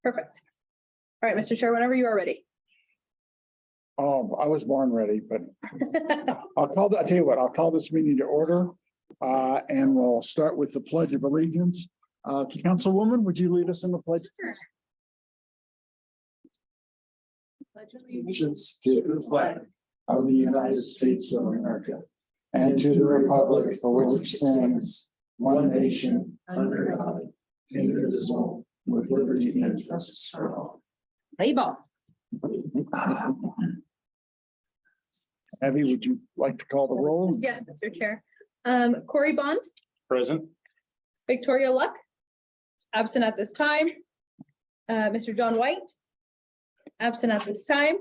Perfect. All right, Mr. Chair, whenever you are ready. Oh, I was born ready, but I'll tell you what, I'll call this meeting to order. And we'll start with the Pledge of Allegiance. Councilwoman, would you lead us in the pledge? Allegiance to the flag of the United States of America and to the republic for which it stands, one nation, under God, indivisible, with liberty and justice for all. Play ball. Abby, would you like to call the roll? Yes, Mr. Chair. Corey Bond, Present. Victoria Luck, absent at this time. Mr. John White, absent at this time.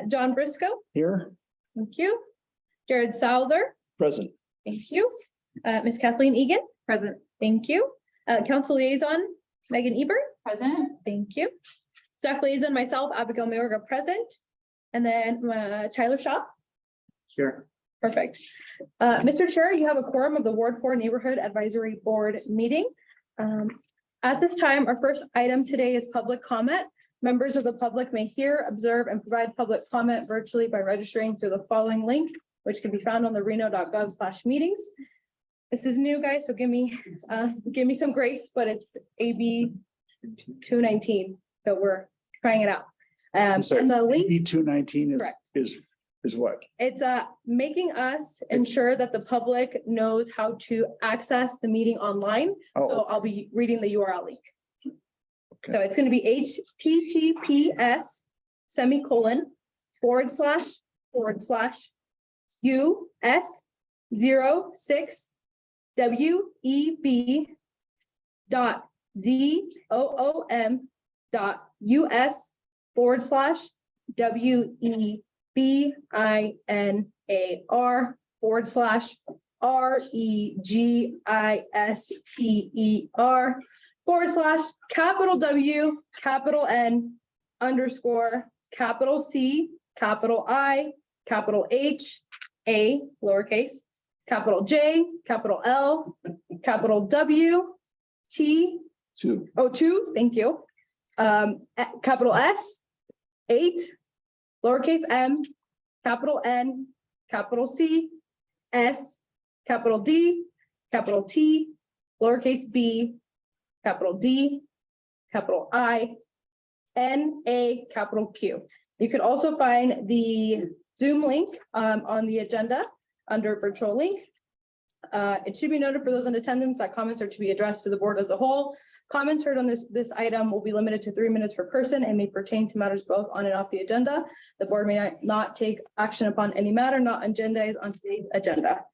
John Briscoe, Here. thank you. Jared Souther, Present. thank you. Ms. Kathleen Egan, present, thank you. Council Liaison, Megan Ebert, present, thank you. Staff Liaison, myself, Abigail Mayorga, present. And then Tyler Shaw, Here. perfect. Mr. Chair, you have a quorum of the Ward 4 Neighborhood Advisory Board meeting. At this time, our first item today is public comment. Members of the public may hear, observe, and provide public comment virtually by registering through the following link, which can be found on the reno.gov/meetings. This is new, guys, so give me some grace, but it's AB 219, so we're trying it out. And the link, AB 219 correct. is what? It's making us ensure that the public knows how to access the meeting online. So Oh, I'll be reading the URL link. Okay. So it's going to be https://websites.ur/capital W, capital N, underscore, capital C, capital I, capital H, A, lowercase, capital J, capital L, capital W, T, two. two, thank you. Capital S, 8, lowercase m, capital N, capital C, S, capital D, capital T, lowercase b, capital D, capital I, N, A, capital Q. You could also find the Zoom link on the agenda under virtual link. It should be noted for those in attendance that comments are to be addressed to the board as a whole. Comments heard on this item will be limited to 3 minutes per person and may pertain to matters both on and off the agenda. The board may not take action upon any matter not agendized on today's agenda.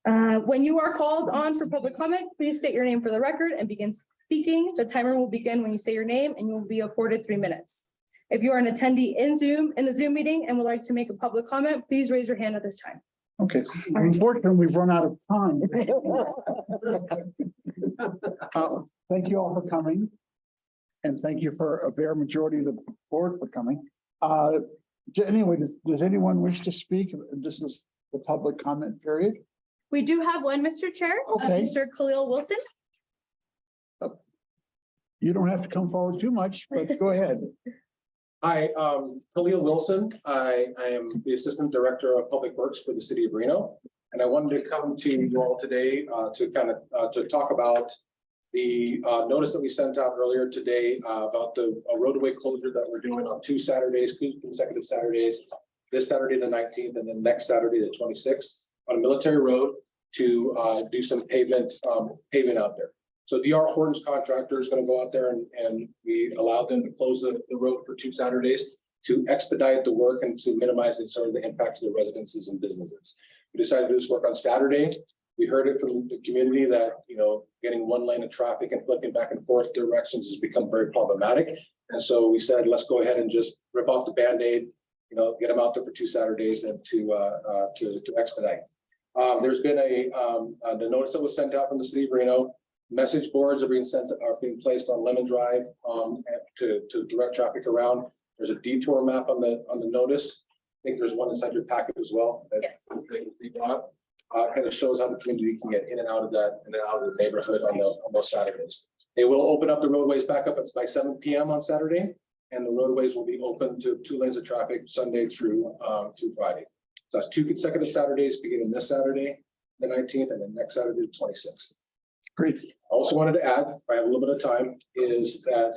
When you are called on for public comment, please state your name for the record and begin speaking. The timer will begin when you say your name and you will be afforded 3 minutes. If you are an attendee in the Zoom meeting and would like to make a public comment, please raise your hand at this time. Okay, unfortunately, we've run out of time. Thank you all for coming. And thank you for a bare majority of the board for coming. Anyway, does anyone wish to speak? This is the public comment period. We do have one, Mr. Chair. Okay. Mr. Khalil Wilson. You don't have to come forward too much, but go ahead. Hi, Khalil Wilson. I am the Assistant Director of Public Works for the City of Reno. And I wanted to come to you all today to talk about the notice that we sent out earlier today about the roadway closure that we're doing on 2 consecutive Saturdays, this Saturday, the 19th, and then next Saturday, the 26th, on Military Road to do some pavement out there. So DR Horton's contractor is going to go out there and we allowed them to close the road for 2 Saturdays to expedite the work and to minimize the impact to the residences and businesses. We decided to do this work on Saturday. We heard it from the community that, getting one lane of traffic and flipping back and forth directions has become very problematic. And so we said, let's go ahead and just rip off the Band-Aid, get them out there for 2 Saturdays and to expedite. There's been the notice that was sent out from the City of Reno. Message boards are being placed on Lemon Drive to direct traffic around. There's a detour map on the notice. I think there's one inside your packet as well. Yes. kind of shows how the community can get in and out of that, in and out of the neighborhood on those Saturdays. They will open up the roadways back up by 7 p.m. on Saturday, and the roadways will be open to 2 lanes of traffic Sunday through Friday. So that's 2 consecutive Saturdays, beginning this Saturday, the 19th, and then next Saturday, the 26th. Great. I also wanted to add, if I have a little bit of time, is that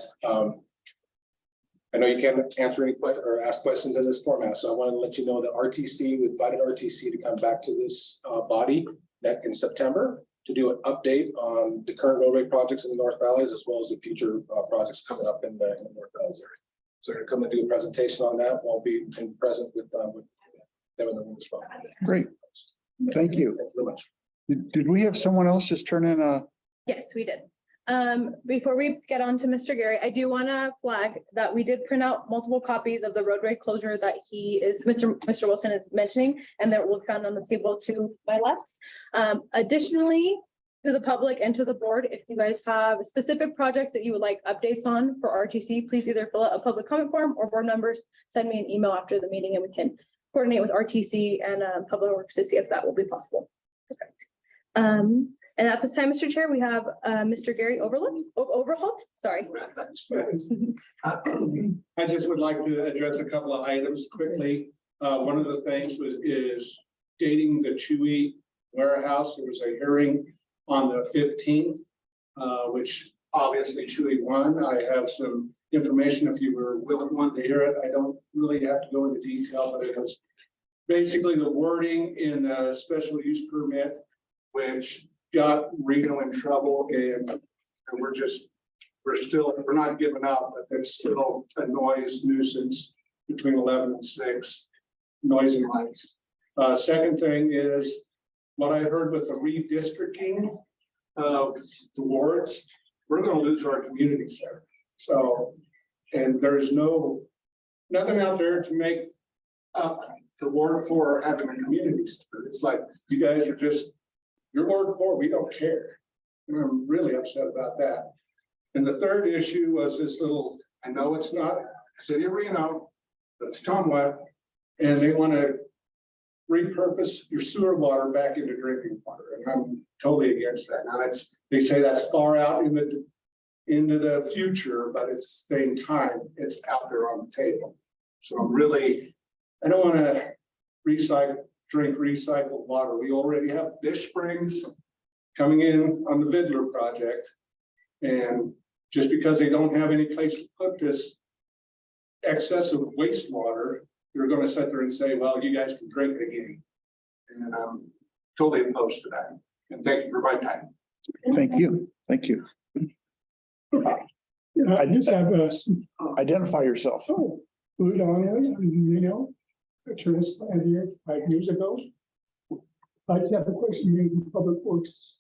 I know you can't answer any or ask questions in this format, so I wanted to let you know that RTC, we invited RTC to come back to this body that in September to do an update on the current roadway projects in the North Valleys, as well as the future projects coming up in the North Valleys area. So they're going to come and do a presentation on that. We'll be present with them in the room as well. Great. Thank you. Thank you very much. Did we have someone else just turn in a? Yes, we did. Before we get on to Mr. Gary, I do want to flag that we did print out multiple copies of the roadway closure that Mr. Wilson is mentioning, and that will be found on the table to my left. Additionally, to the public and to the board, if you guys have specific projects that you would like updates on for RTC, please either fill out a public comment form, or board members send me an email after the meeting and we can coordinate with RTC and Public Works to see if that will be possible. Perfect. And at this time, Mr. Chair, we have Mr. Gary Overholt, sorry. That's fine. I just would like to address a couple of items quickly. One of the things is dating the Chewy warehouse. There was a hearing on the 15th, which obviously Chewy won. I have some information if you were willing to hear it. I don't really have to go into detail, but it was basically the wording in the special use permit, which got Reno in trouble, and we're not giving up, but it's still a noise nuisance between 11 and 6, noise and lights. Second thing is what I heard with the redistricting of the wards, we're going to lose our communities there. So, and there's nothing out there to make up for Ward 4 having a community center. It's like, you guys are just, you're Ward 4, we don't care. And I'm really upset about that. And the third issue was this little, I know it's not City of Reno, but it's Tomwet, and they want to repurpose your sewer water back into drinking water. And I'm totally against that. Now they say that's far out into the future, but it's the same time, it's out there on the table. So I don't want to drink recycled water. We already have fish springs coming in on the Vidler project. And just because they don't have any place to put this excessive wastewater, they're going to sit there and say, well, you guys can drink it again. And I'm totally opposed to that. And thank you for my time. Thank you. Thank you. I just have a, Identify yourself. Blue Donnelly, Reno, a transplant here 5 years ago. I just have a question here in Public Works.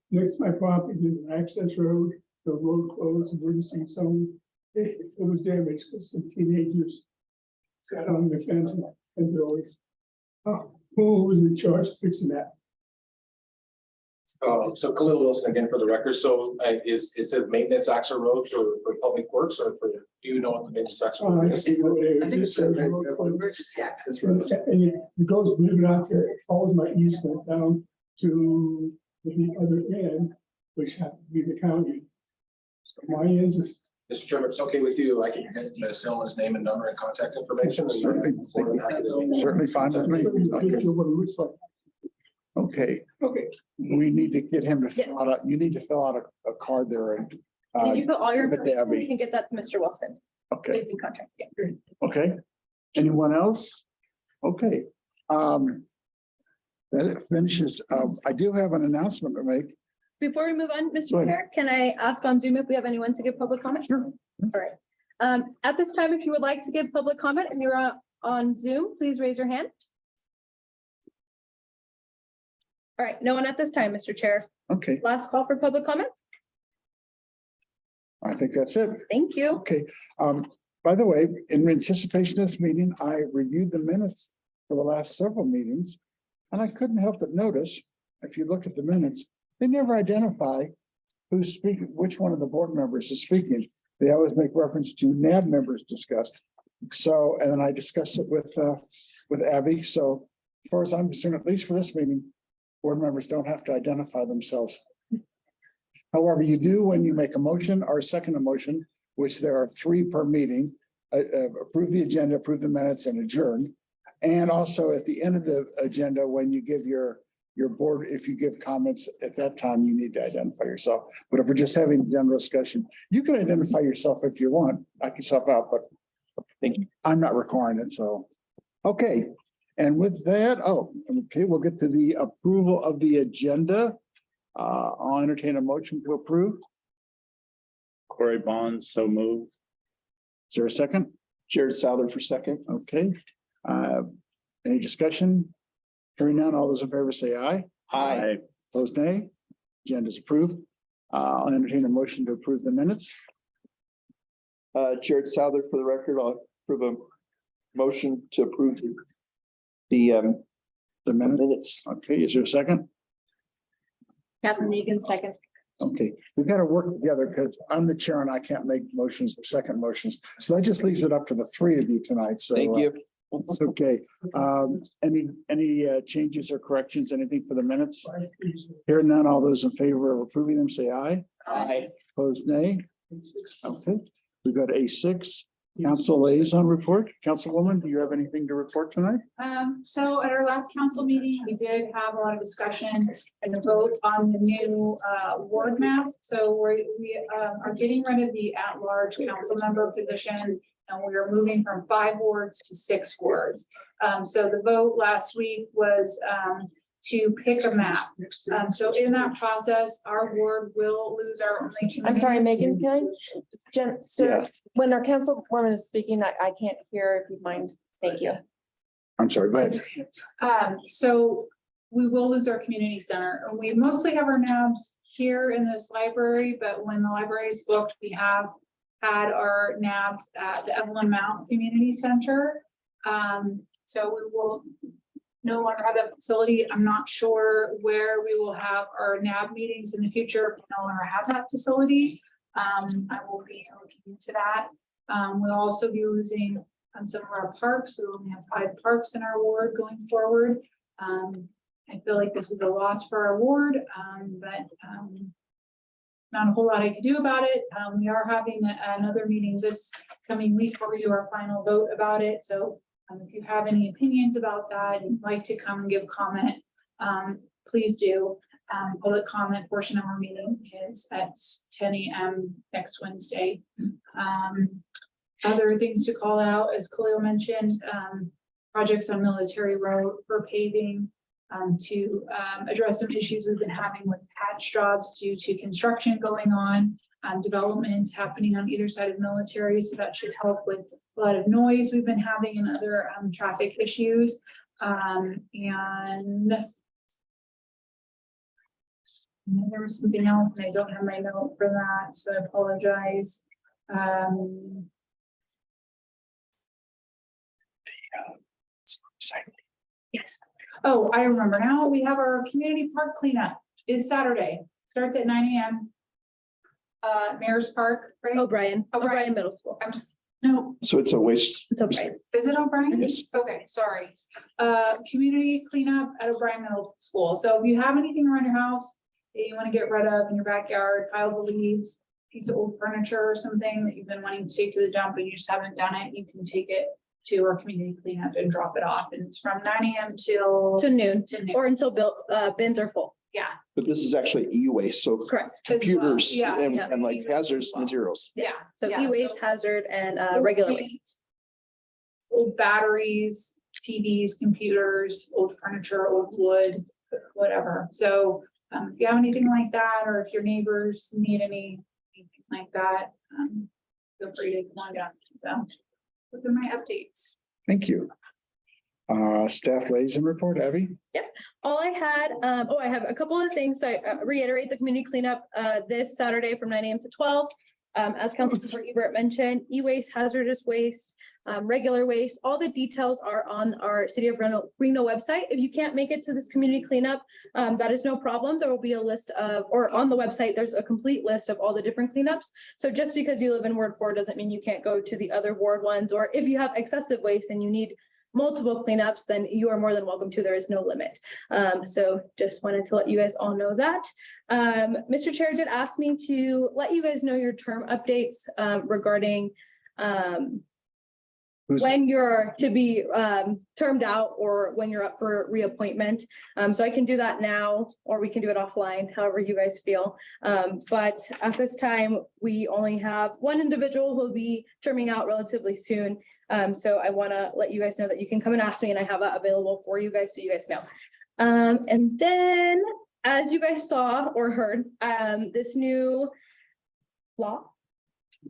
Next to my property, there's an access road, the road closed, emergency zone. It was damaged because some teenagers sat on the fence and drove. Who was in charge of fixing that? So Khalil Wilson again for the record. So it's a maintenance access road for Public Works, or do you know what the maintenance access road is? I think it's Emergency access road. and it goes, believe it or not, it follows my easement down to the other end, which happens to be the county. So my end is. Mr. Chairman, if it's okay with you, I can get Ms. Hillman's name and number and contact information. Certainly fine with me. Picture of what it looks like. Okay, Okay. we need to get him to fill out, you need to fill out a card there and. Can you put all your give it to information? Abby. You can get that to Mr. Wilson. Okay, You can contact him. okay. Anyone else? Okay. That finishes. I do have an announcement to make. Before we move on, Go Mr. ahead. Chair, can I ask on Zoom if we have anyone to give public comment? Sure. All right. At this time, if you would like to give public comment and you're on Zoom, please raise your hand. All right, no one at this time, Mr. Chair. Okay, Last call for public comment. I think that's it. Thank you. Okay, by the way, in anticipation of this meeting, I reviewed the minutes for the last several meetings. And I couldn't help but notice, if you look at the minutes, they never identify who's speaking, which one of the board members is speaking. They always make reference to NAB members discussed. So, and then I discussed it with Abby. So as far as I'm concerned, at least for this meeting, Board members don't have to identify themselves. However, you do when you make a motion or second a motion, which there are 3 per meeting. Approve the agenda, approve the minutes and adjourn. And also at the end of the agenda, when you give your board, if you give comments at that time, you need to identify yourself. But if we're just having general discussion, you can identify yourself if you want, knock yourself out, but thank you. I'm not requiring it, so. Okay, and with that, okay, we'll get to the approval of the agenda. I'll entertain a motion to approve. Corey Bond, so move. Is there a second? Jared Souther for second. Okay. Any discussion? Hearing none, all those in favor say aye. Aye. Opposed, nay. Agenda is approved. I'll entertain a motion to approve the minutes. Jared Souther for the record. I'll approve a motion to approve the The minutes. minutes. Okay, is there a second? Catherine Egan, second. Okay, we've got to work together because I'm the chair and I can't make motions or second motions. So that just leaves it up to the 3 of you tonight. So Thank you. It's okay. Any changes or corrections, anything for the minutes? Hearing none, all those in favor of approving them, say aye. Aye. Opposed, nay. Okay, we've got A6, council liaison report. Councilwoman, do you have anything to report tonight? So at our last council meeting, we did have a lot of discussion and a vote on the new ward map. So we are getting rid of the at-large council member position. And we are moving from 5 wards to 6 wards. So the vote last week was to pick a map. So in that process, our ward will lose our only. I'm sorry, Megan, can I, sir, when our councilwoman is speaking, I can't hear, if you mind. Thank you. I'm sorry, go ahead. So we will lose our community center, and we mostly have our NABs here in this library, but when the library is booked, we have had our NABs at the Evelyn Mount Community Center. So we will no longer have that facility. I'm not sure where we will have our NAB meetings in the future. We no longer have that facility. I will be looking into that. We'll also be losing some of our parks. So we only have 5 parks in our ward going forward. I feel like this is a loss for our ward, but not a whole lot I can do about it. We are having another meeting this coming week where we do our final vote about it. So if you have any opinions about that, and you'd like to come and give comment, please do. Public comment portion of our meeting is at 10 a.m. next Wednesday. Other things to call out, as Khalil mentioned, projects on Military Road for paving, to address some issues we've been having with patch jobs due to construction going on, development happening on either side of Military. So that should help with a lot of noise we've been having and other traffic issues. And there was something else, and I don't have my note for that, so I apologize. Yes. Oh, I remember now. We have our community park cleanup is Saturday. Starts at 9 a.m. Mayor's Park, right? O'Brien O'Brien. Middle School. No, So it's a waste. It's O'Brien. is it O'Brien? Yes. Okay, sorry. Community cleanup at O'Brien Middle School. So if you have anything around your house that you want to get rid of in your backyard, piles of leaves, piece of old furniture or something that you've been wanting to take to the dump and you just haven't done it, you can take it to our community cleanup and drop it off. And it's from 9 a.m. till To noon to noon. or until bins are full. Yeah, But this is actually e-waste, so Correct. computers Yeah, and yeah. and like hazardous materials. yeah. So yeah, e-waste, so- hazard, and regular waste. Old batteries, TVs, computers, old furniture, old wood, whatever. So if you have anything like that, or if your neighbors need anything like that, feel free to come on down. So those are my updates. Thank you. Staff liaison report, Abby? All I had, I have a couple of things. So I reiterate the community cleanup this Saturday from 9 a.m. to 12. As Councilmember Ebert mentioned, e-waste, hazardous waste, regular waste, all the details are on our City of Reno website. If you can't make it to this community cleanup, that is no problem. There will be a list of, or on the website, there's a complete list of all the different cleanups. So just because you live in Ward 4 doesn't mean you can't go to the other ward ones, or if you have excessive waste and you need multiple cleanups, then you are more than welcome to. There is no limit. So just wanted to let you guys all know that. Mr. Chair did ask me to let you guys know your term updates regarding when you're to be termed out or when you're up for reappointment. So I can do that now, or we can do it offline, however you guys feel. But at this time, we only have one individual who will be terming out relatively soon. So I want to let you guys know that you can come and ask me, and I have that available for you guys, so you guys know. And then, as you guys saw or heard, this new law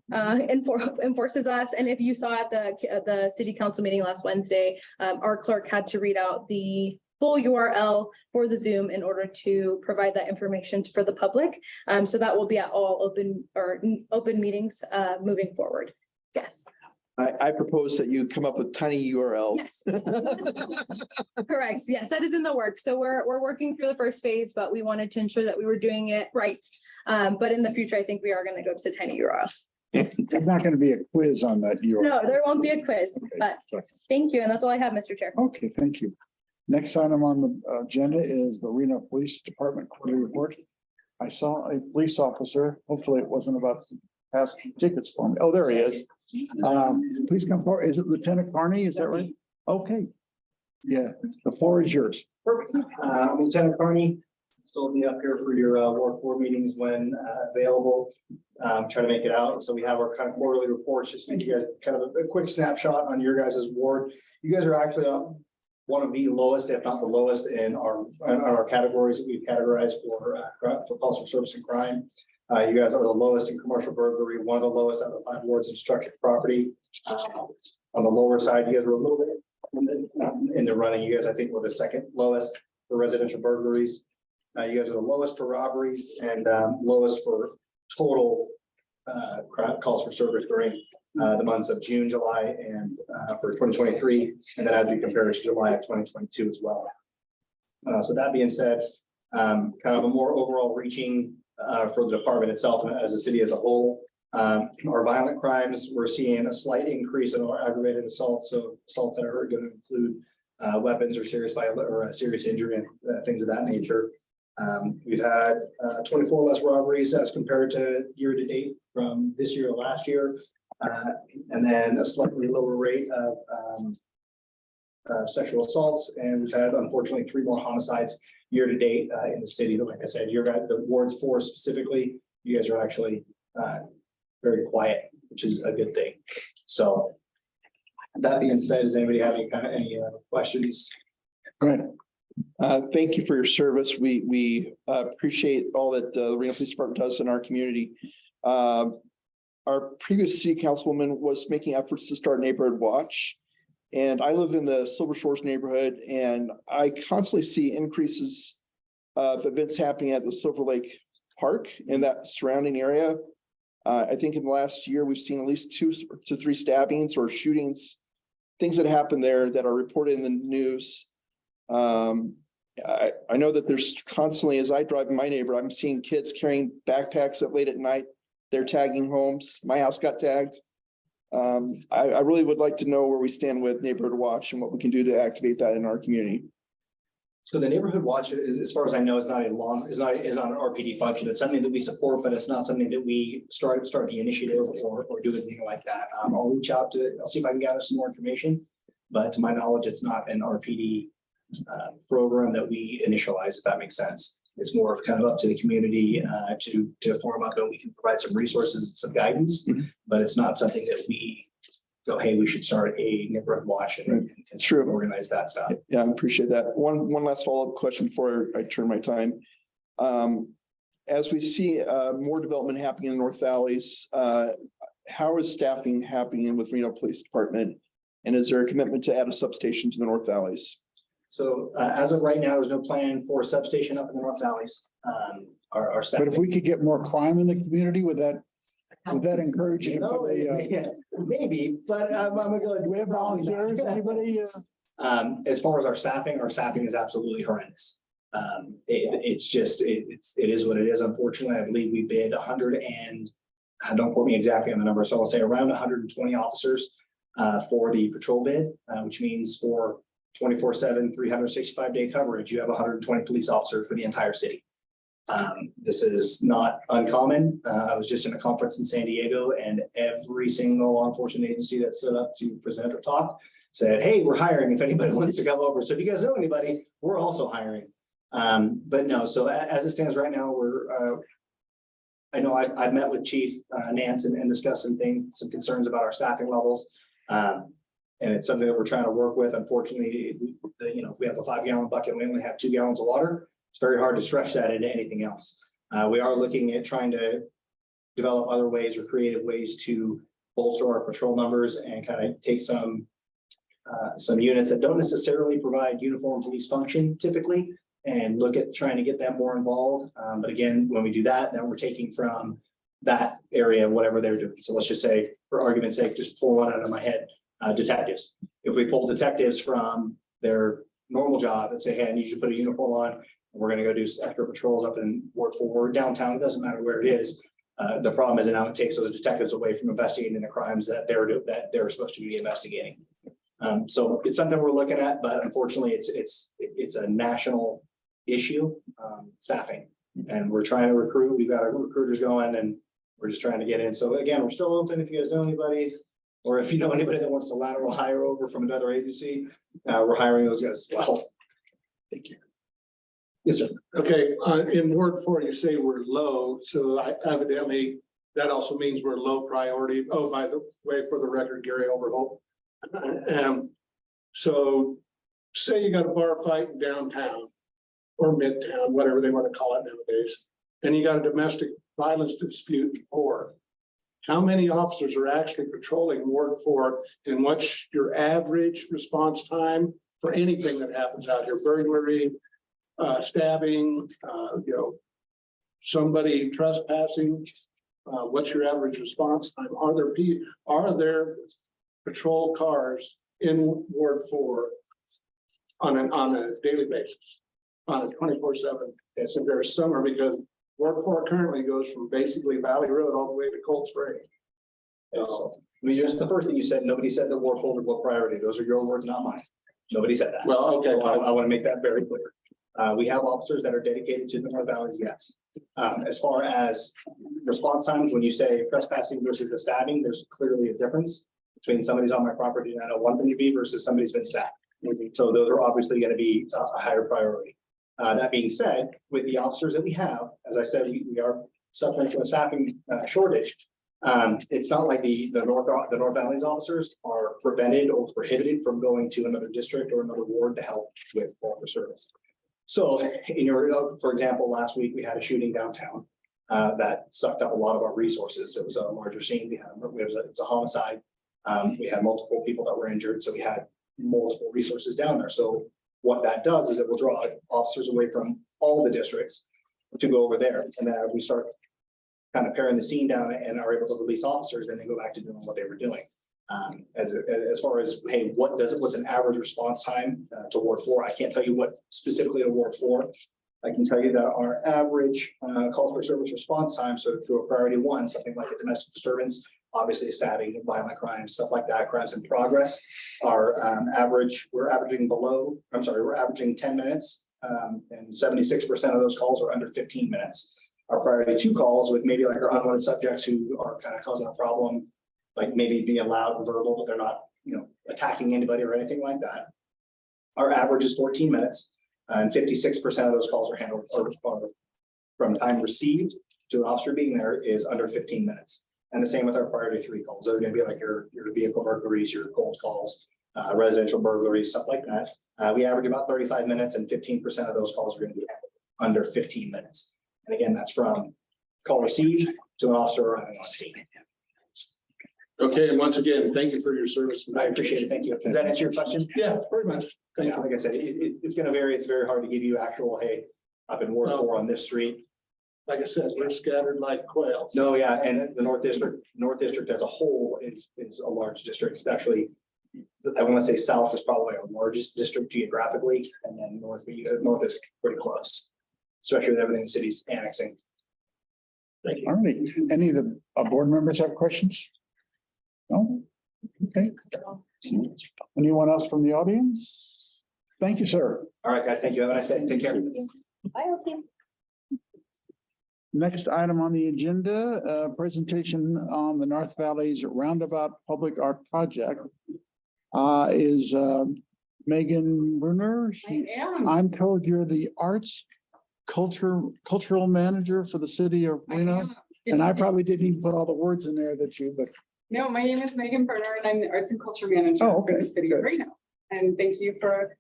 enforces us. And if you saw at the city council meeting last Wednesday, our clerk had to read out the full URL for the Zoom in order to provide that information for the public. So that will be at all open meetings moving forward. Yes. I propose that you come up with tiny URL. Yes. Correct. Yes, that is in the work. So we're working through the first phase, but we wanted to ensure that we were doing it right. But in the future, I think we are going to go to tiny URLs. There's not going to be a quiz on that. No, there won't be a quiz, but thank you. And that's all I have, Mr. Chair. Okay, thank you. Next item on the agenda is the Reno Police Department quarterly report. I saw a police officer. Hopefully it wasn't about to pass tickets for me. Oh, there he is. Please come forward. Is it Lieutenant Carney? Is that right? Okay. Yeah, the floor is yours. Perfect. Lieutenant Carney, still be up here for your Ward 4 meetings when available. Try to make it out. So we have our kind of quarterly reports, just to give you guys kind of a quick snapshot on your guys' ward. You guys are actually one of the lowest, if not the lowest, in our categories that we've categorized for calls for service and crime. You guys are the lowest in commercial burglary, one of the lowest out of the 5 wards in structured property. On the lower side, you guys were a little bit in the running. You guys, I think, were the second lowest for residential burglaries. You guys are the lowest for robberies and lowest for total calls for service during the months of June, July, and for 2023, and then as we compare it to July of 2022 as well. So that being said, kind of a more overall reaching for the department itself as a city as a whole. Our violent crimes, we're seeing a slight increase in our aggravated assaults. So assaults that are going to include weapons or serious violence or serious injury and things of that nature. We've had 24 less robberies as compared to year to date from this year to last year. And then a slightly lower rate of sexual assaults. And we've had, unfortunately, 3 more homicides year to date in the city. But like I said, the wards 4 specifically, you guys are actually very quiet, which is a good thing. So that being said, does anybody have any questions? Go ahead. Thank you for your service. We appreciate all that the Reno Police Department does in our community. Our previous city councilwoman was making efforts to start Neighborhood Watch. And I live in the Silver Shores neighborhood, and I constantly see increases of events happening at the Silver Lake Park in that surrounding area. I think in the last year, we've seen at least 2 to 3 stabbings or shootings, things that happen there that are reported in the news. I know that there's constantly, as I drive in my neighborhood, I'm seeing kids carrying backpacks late at night. They're tagging homes. My house got tagged. I really would like to know where we stand with Neighborhood Watch and what we can do to activate that in our community. So the Neighborhood Watch, as far as I know, is not an RPD function. It's something that we support, but it's not something that we start the initiative or do anything like that. I'll reach out I'll see if I can gather some more information, but to my knowledge, it's not an RPD program that we initialize, if that makes sense. It's more of kind of up to the community to form up, and we can provide some resources, some guidance, but it's not something that we go, hey, we should start a Neighborhood Watch and True. Organize that stuff. Yeah, I appreciate that. One last follow-up question before I turn my time. As we see more development happening in the North Valleys, how is staffing happening with Reno Police Department? And is there a commitment to add a substation to the North Valleys? So as of right now, there's no plan for a substation up in the North Valleys. Our staff. But if we could get more crime in the community, would that encourage you? No, maybe, but I'm gonna go. Do we have volunteers? Anybody? As far as our staffing is absolutely horrendous. It is what it is. Unfortunately, I believe we bid 100 and don't quote me exactly on the number. So I'll say around 120 officers for the patrol bid, which means for 24/7, 365-day coverage, you have 120 police officers for the entire city. This is not uncommon. I was just in a conference in San Diego and every single law enforcement agency that stood up to present or talk said, hey, we're hiring if anybody wants to come over. So if you guys know anybody, we're also hiring. But no, so as it stands right now, I know I've met with Chief Nance and discussed some things, some concerns about our staffing levels. And it's something that we're trying to work with. Unfortunately, if we have a 5-gallon bucket, we only have 2 gallons of water. It's very hard to stretch that into anything else. We are looking at trying to develop other ways or creative ways to bolster our patrol numbers and kind of take some units that don't necessarily provide uniform police function typically, and look at trying to get them more involved. But again, when we do that, then we're taking from that area, whatever they're doing. So let's just say, for argument's sake, just pull one out of my head, detectives. If we pull detectives from their normal job and say, hey, I need you to put a uniform on, we're gonna go do extra patrols up in Ward 4 or downtown, it doesn't matter where it is. The problem is now it takes those detectives away from investigating the crimes that they're supposed to be investigating. So it's something we're looking at, but unfortunately, it's a national issue, staffing, and we're trying to recruit. We've got our recruiters going, and we're just trying to get in. So again, we're still open if you guys know anybody, or if you know anybody that wants to lateral hire over from another agency, we're hiring those guys as well. Thank you. Yes, sir. Okay, in Ward 4, you say we're low, so evidently that also means we're low priority. Oh, by the way, for the record, Gary Overholt. So say you got a bar fight in downtown or midtown, whatever they want to call it nowadays, and you got a domestic violence dispute in 4. How many officers are actually patrolling Ward 4, and what's your average response time for anything that happens out here? Burglary, stabbing, somebody trespassing. What's your average response time? Are there patrol cars in Ward 4 on a daily basis, on a 24/7? Yes, and there's summer, because Ward 4 currently goes from basically Valley Road all the way to Cold Spring. Just the first thing you said, nobody said that Ward 4 was low priority. Those are your words, not mine. Nobody said that. Well, okay. I want to make that very clear. We have officers that are dedicated to the North Valleys, yes. As far as response times, when you say trespassing versus a stabbing, there's clearly a difference between somebody's on my property and I don't want them to be versus somebody's been stabbed. So those are obviously going to be a higher priority. That being said, with the officers that we have, as I said, we are suffering from a staffing shortage. It's not like the North Valleys officers are prevented or prohibited from going to another district or another ward to help with officer service. So for example, last week we had a shooting downtown that sucked up a lot of our resources. It was a larger scene. It was a homicide. We had multiple people that were injured, so we had multiple resources down there. So what that does is it will draw officers away from all the districts to go over there. And then as we start kind of paring the scene down and are able to release officers, then they go back to doing what they were doing. As far as, hey, what's an average response time to Ward 4? I can't tell you what specifically to Ward 4. I can tell you that our average calls for service response time, so through a priority 1, something like a domestic disturbance, obviously stabbing, violent crimes, stuff like that, crimes in progress, we're averaging 10 minutes, and 76% of those calls are under 15 minutes. Our priority 2 calls with maybe like our unwanted subjects who are kind of causing a problem, like maybe being loud and verbal, but they're not, attacking anybody or anything like that. Our average is 14 minutes, and 56% of those calls are handled or from time received to an officer being there is under 15 minutes. And the same with our priority 3 calls. They're going to be like your vehicle burglaries, your cold calls, residential burglaries, stuff like that. We average about 35 minutes, and 15% of those calls are going to be handled under 15 minutes. And again, that's from call received to an officer arriving on scene. Okay, and once again, thank you for your service. I appreciate it. Thank you. Does that answer your question? Yeah, pretty much. Thank Yeah, you. like I said, it's going to vary. It's very hard to give you actual, hey, I've been Ward 4 on this street. Like I said, we're scattered like quails. No, yeah, and the North District as a whole is a large district. It's actually, I want to say South is probably our largest district geographically, and then North is pretty close, especially with everything the city's annexing. Thank you. All right, any of the board members have questions? No? Okay. Anyone else from the audience? Thank you, sir. All right, guys, thank you. Have a nice day. Take care. Next item on the agenda, presentation on the North Valley's Roundabout Public Art Project. Is Megan Bruner. I'm told you're the cultural manager for the city of Reno. And I probably didn't even put all the words in there that you, but No, my name is Megan Berner and I'm the Arts and Culture Manager Oh, for okay, the city of good. Reno. And thank you for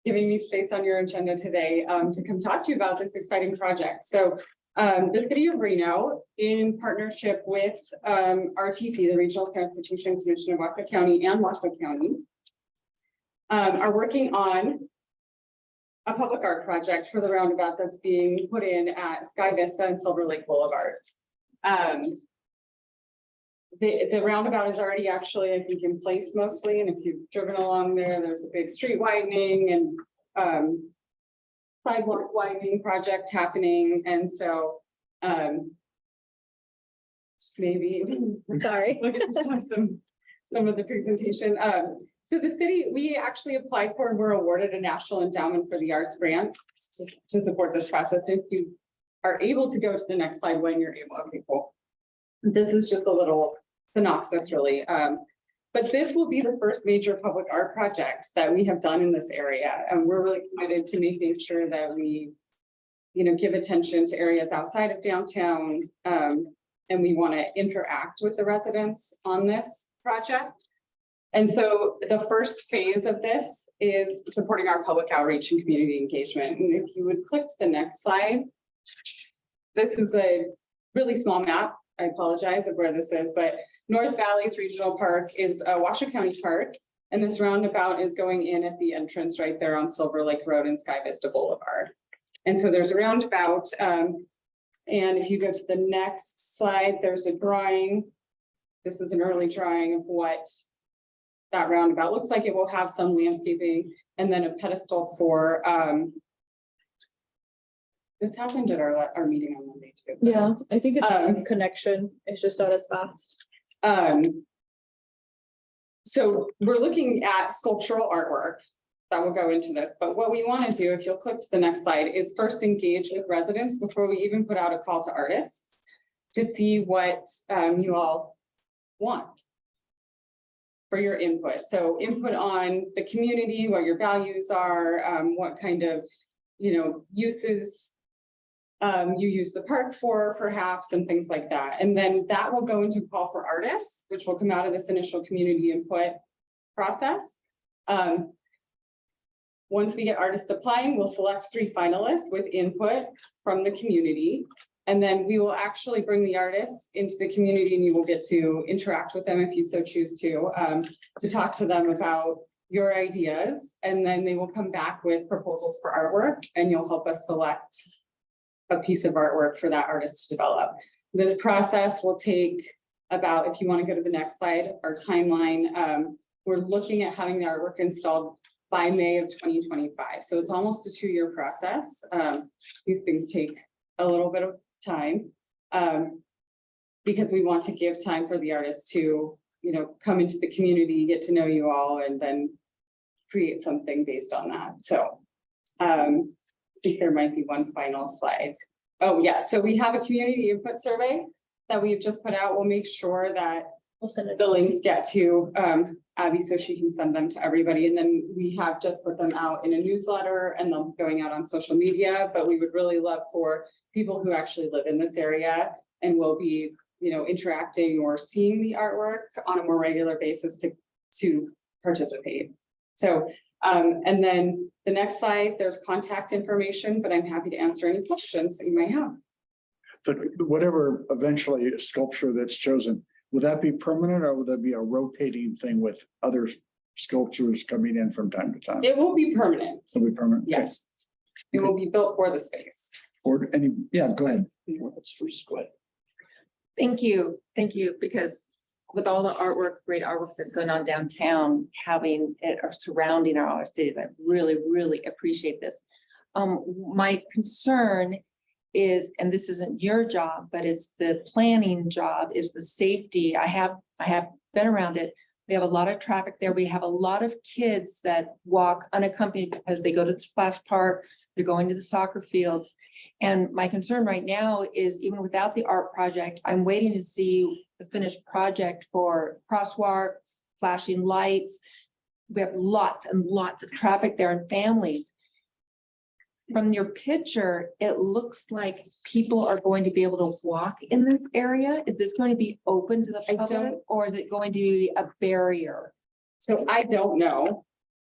giving me space on your agenda today to come talk to you about this exciting project. So the city of Reno, in partnership with RTC, the Regional Transportation Commission of Washoe County and Washoe County, are working on a public art project for the roundabout that's being put in at Sky Vista and Silver Lake Boulevard. The roundabout is already actually, I think, in place mostly, and if you've driven along there, there's a big street widening and sidewalk widening project happening, and so maybe Sorry. look at some of the presentation. So the city, we actually applied for and were awarded a National Endowment for the Arts grant to support this process. If you are able to go to the next slide when you're able, okay, cool. This is just a little synopsis really. But this will be the first major public art project that we have done in this area. And we're really committed to making sure that we, give attention to areas outside of downtown. And we want to interact with the residents on this project. And so the first phase of this is supporting our public outreach and community engagement. And if you would click to the next slide, this is a really small map. I apologize of where this is, but North Valley's Regional Park is a Washoe County park. And this roundabout is going in at the entrance right there on Silver Lake Road and Sky Vista Boulevard. And so there's a roundabout. And if you go to the next slide, there's a drawing. This is an early drawing of what that roundabout looks like. It will have some landscaping and then a pedestal for, this happened at our meeting on Monday too. Yeah, I think it's a connection. It's just not as fast. So we're looking at sculptural artwork that will go into this, but what we want to do, if you'll click to the next slide, is first engage with residents before we even put out a call to artists to see what you all want for your input. So input on the community, what your values are, what kind of, uses you use the park for perhaps, and things like that. And then that will go into call for artists, which will come out of this initial community input process. Once we get artists applying, we'll select 3 finalists with input from the community. And then we will actually bring the artists into the community and you will get to interact with them if you so choose to talk to them about your ideas. And then they will come back with proposals for artwork and you'll help us select a piece of artwork for that artist to develop. This process will take about, if you want to go to the next slide, our timeline, we're looking at having the artwork installed by May of 2025. So it's almost a 2-year process. These things take a little bit of time because we want to give time for the artists to, come into the community, get to know you all, and then create something based on that. So I think there might be one final slide. Oh, yes. So we have a community input survey that we've just put out. We'll make sure that We'll send it. the links get to Abby so she can send them to everybody. And then we have just put them out in a newsletter and them going out on social media. But we would really love for people who actually live in this area and will be, interacting or seeing the artwork on a more regular basis to participate. So, and then the next slide, there's contact information, but I'm happy to answer any questions that you might have. but whatever eventually sculpture that's chosen, will that be permanent or will that be a rotating thing with other sculptures coming in from time to time? It will be permanent. It'll be permanent. Okay. Yes. It will be built for the space. Or any, yeah, go ahead. Let's first go ahead. Thank you, because with all the artwork, great artwork that's going on downtown, having it or surrounding our city, I really, really appreciate this. My concern is, and this isn't your job, but it's the planning job, is the safety. I have been around it. We have a lot of traffic there. We have a lot of kids that walk unaccompanied because they go to the splash park, they're going to the soccer fields. And my concern right now is even without the art project, I'm waiting to see the finished project for crosswalks, flashing lights. We have lots and lots of traffic there and families. From your picture, it looks like people are going to be able to walk in this area. Is this going to be open to the I public don't- or is it going to be a barrier? So I don't know.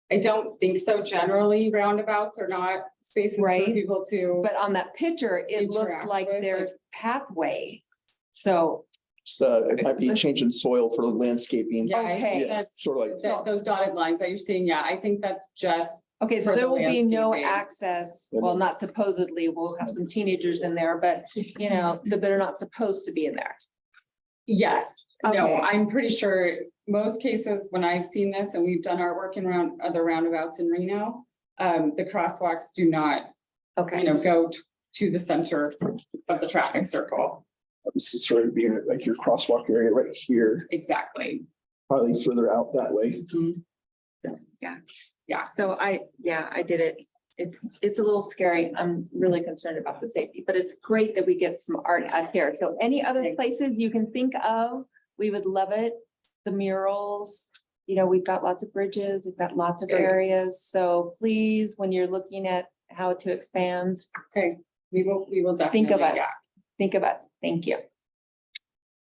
I don't think so. Generally, roundabouts are not spaces for Right. people to. But on that picture, it looked Interact like with, there's pathway. So, So it might be changing soil for the landscaping. Yeah, I Okay. think Yeah, that's, sort of like, those dotted lines that you're seeing, yeah, I think that's just, okay, so For there the will be no landscaping. access, well, not supposedly, we'll have some teenagers in there, but you know, they're not supposed to be in there. yes. No, Okay. I'm pretty sure most cases, when I've seen this and we've done our work in other roundabouts in Reno, the crosswalks do not, Okay. go to the center of the traffic circle. this is sort of being like your crosswalk area right here, Exactly. probably further out that way. Yeah. So I did it. It's a little scary. I'm really concerned about the safety, but it's great that we get some art out here. So any other Thanks. places you can think of, we would love it. The murals, you know, we've got lots of bridges, we've got lots of Great. areas. So please, when you're looking at how to expand, Okay, we will definitely. think of us. yeah. Think of us. Thank you.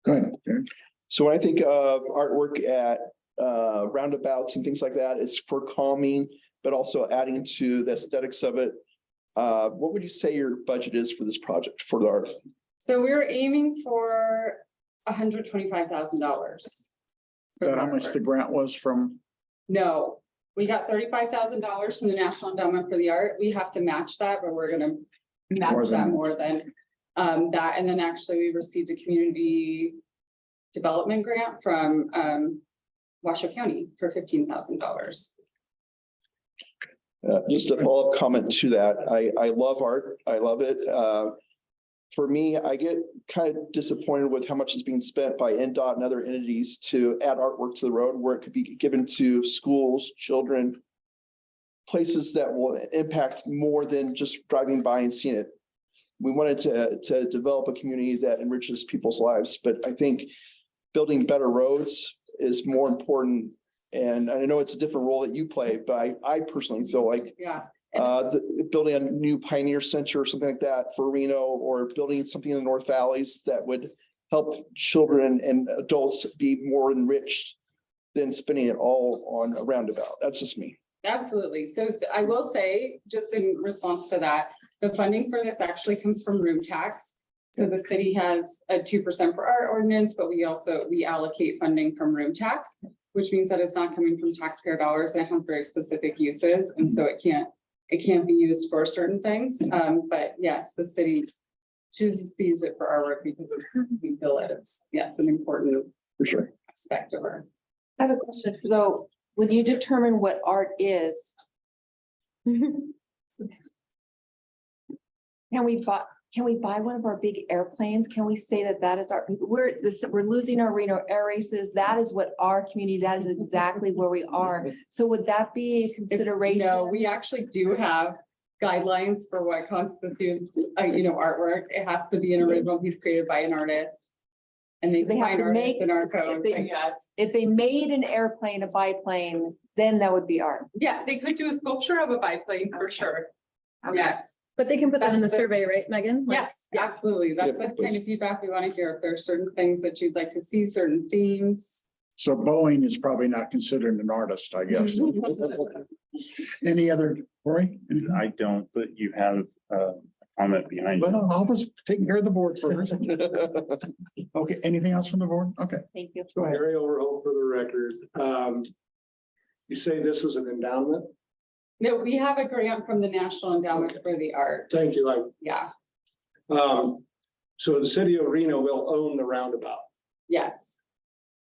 Go ahead. Karen. So when I think of artwork at roundabouts and things like that, it's for calming, but also adding to the aesthetics of it. What would you say your budget is for this project for the art? So we're aiming for $125,000. Is that how much the grant was from? No, we got $35,000 from the National Endowment for the Art. We have to match that, but we're gonna More match that than- more than that. And then actually we received a community development grant from Washoe County for $15,000. Just a follow-up comment to that. I love art. I love it. For me, I get kind of disappointed with how much is being spent by NDOT and other entities to add artwork to the road where it could be given to schools, children, places that will impact more than just driving by and seeing it. We wanted to develop a community that enriches people's lives, but I think building better roads is more important. And I know it's a different role that you play, but I personally feel like Yeah, building a new Pioneer Center or something like that for Reno, or building something in the North Valleys that would help children and adults be more enriched than spending it all on a roundabout. That's just me. absolutely. So I will say, just in response to that, the funding for this actually comes from room tax. So the city has a 2% for our ordinance, but we allocate funding from room tax, which means that it's not coming from taxpayer dollars and it has very specific uses. And so it can't be used for certain things. But yes, the city chooses to use it for our work because we feel that it's, yes, an important For sure. aspect of our. I have a question. So when you determine what art is, can we buy one of our big airplanes? Can we say that that is our, we're losing our Reno air races. That is what our community, that is exactly where we are. So would that be a consideration? No, we actually do have guidelines for what constitutes, artwork. It has to be an original piece created by an artist. And they They have define to artists make- in our code, they- but yes. If they made an airplane, a biplane, then that would be art. Yeah, they could do a sculpture of a biplane for sure. Okay. Yes, But they can put that in the That's the- survey, right, Megan? Like- yes, absolutely. That's Yeah, the please. kind of feedback we want to hear. If there are certain things that you'd like to see, certain themes. So Boeing is probably not considered an artist, I guess. Any other, Cory? I don't, but you have a comment behind you. Well, I was taking care of the board first. Okay, anything else from the board? Okay, Thank you. go ahead. Gary Overholt for the record. You say this was an endowment? No, we have a grant from the National Endowment for the Arts. Thank you. Yeah, So the city of Reno will own the roundabout. yes.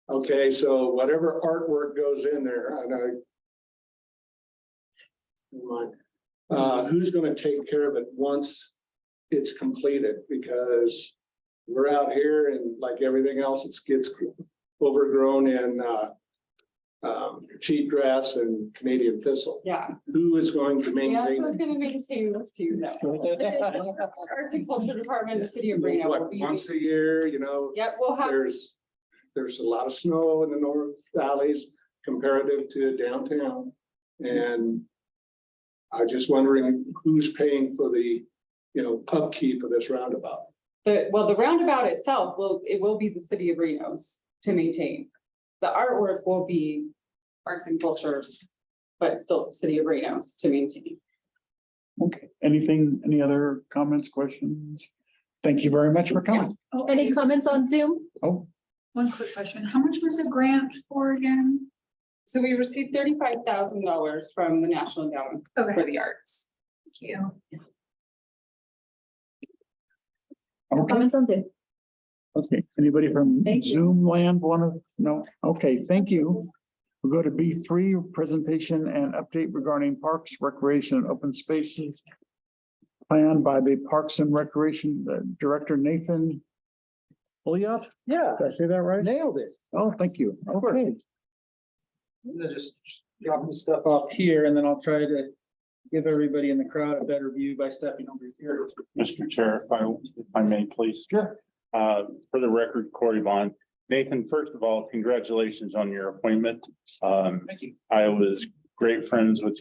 Okay, so whatever artwork goes in there, and who's gonna take care of it once it's completed? Because we're out here and like everything else, it gets overgrown and cheatgrass and Canadian thistle. Yeah, Who is going to yeah, maintain? so it's gonna maintain those two, no. Arts and Culture Department, the city of Reno will What, be. once a year, Yeah, we'll have, there's a lot of snow in the north valleys comparative to downtown. And I'm just wondering who's paying for the, upkeep of this roundabout. the roundabout itself it will be the city of Reno's to maintain. The artwork will be Arts and Cultures, but still city of Reno's to maintain. Okay, any other comments, questions? Thank you very much for coming. Oh, Any yes. comments on Zoom? Oh, One quick question. How much was the grant for again? So we received $35,000 from the National Endowment for Okay, the Arts. thank you. okay, Comments on Zoom? okay. Anybody from Thank you. Zoom land no? Okay, thank you. We'll go to B3, presentation and update regarding parks, recreation, and open spaces. Planned by the Parks and Recreation Director Nathan Elliott. Yeah, Did I say that right? nailed it. Oh, thank you. Okay. I'm gonna just drop this stuff off here and then I'll try to give everybody in the crowd a better view by stepping over here. Mr. Chair, if I may, please. Sure. For the record, Corey Vaughn. Nathan, first of all, congratulations on your appointment. Thank you. I was great friends with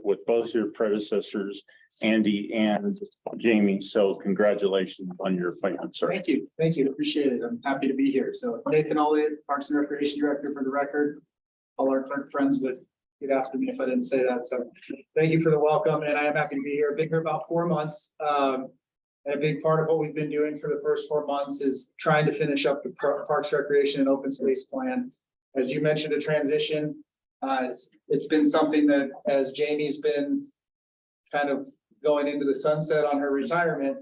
with both your predecessors, Andy and Jamie. So congratulations on your appointment, sir. Thank you. Thank you. Appreciate it. I'm happy to be here. So Nathan Elliott, Parks and Recreation Director for the record. All our clerk friends would get after me if I didn't say that. So thank you for the welcome and I am happy to be here. Been here about 4 months. And a big part of what we've been doing for the first 4 months is trying to finish up the Parks, Recreation and Open Space Plan. As you mentioned, a transition. It's been something that as Jamie's been kind of going into the sunset on her retirement,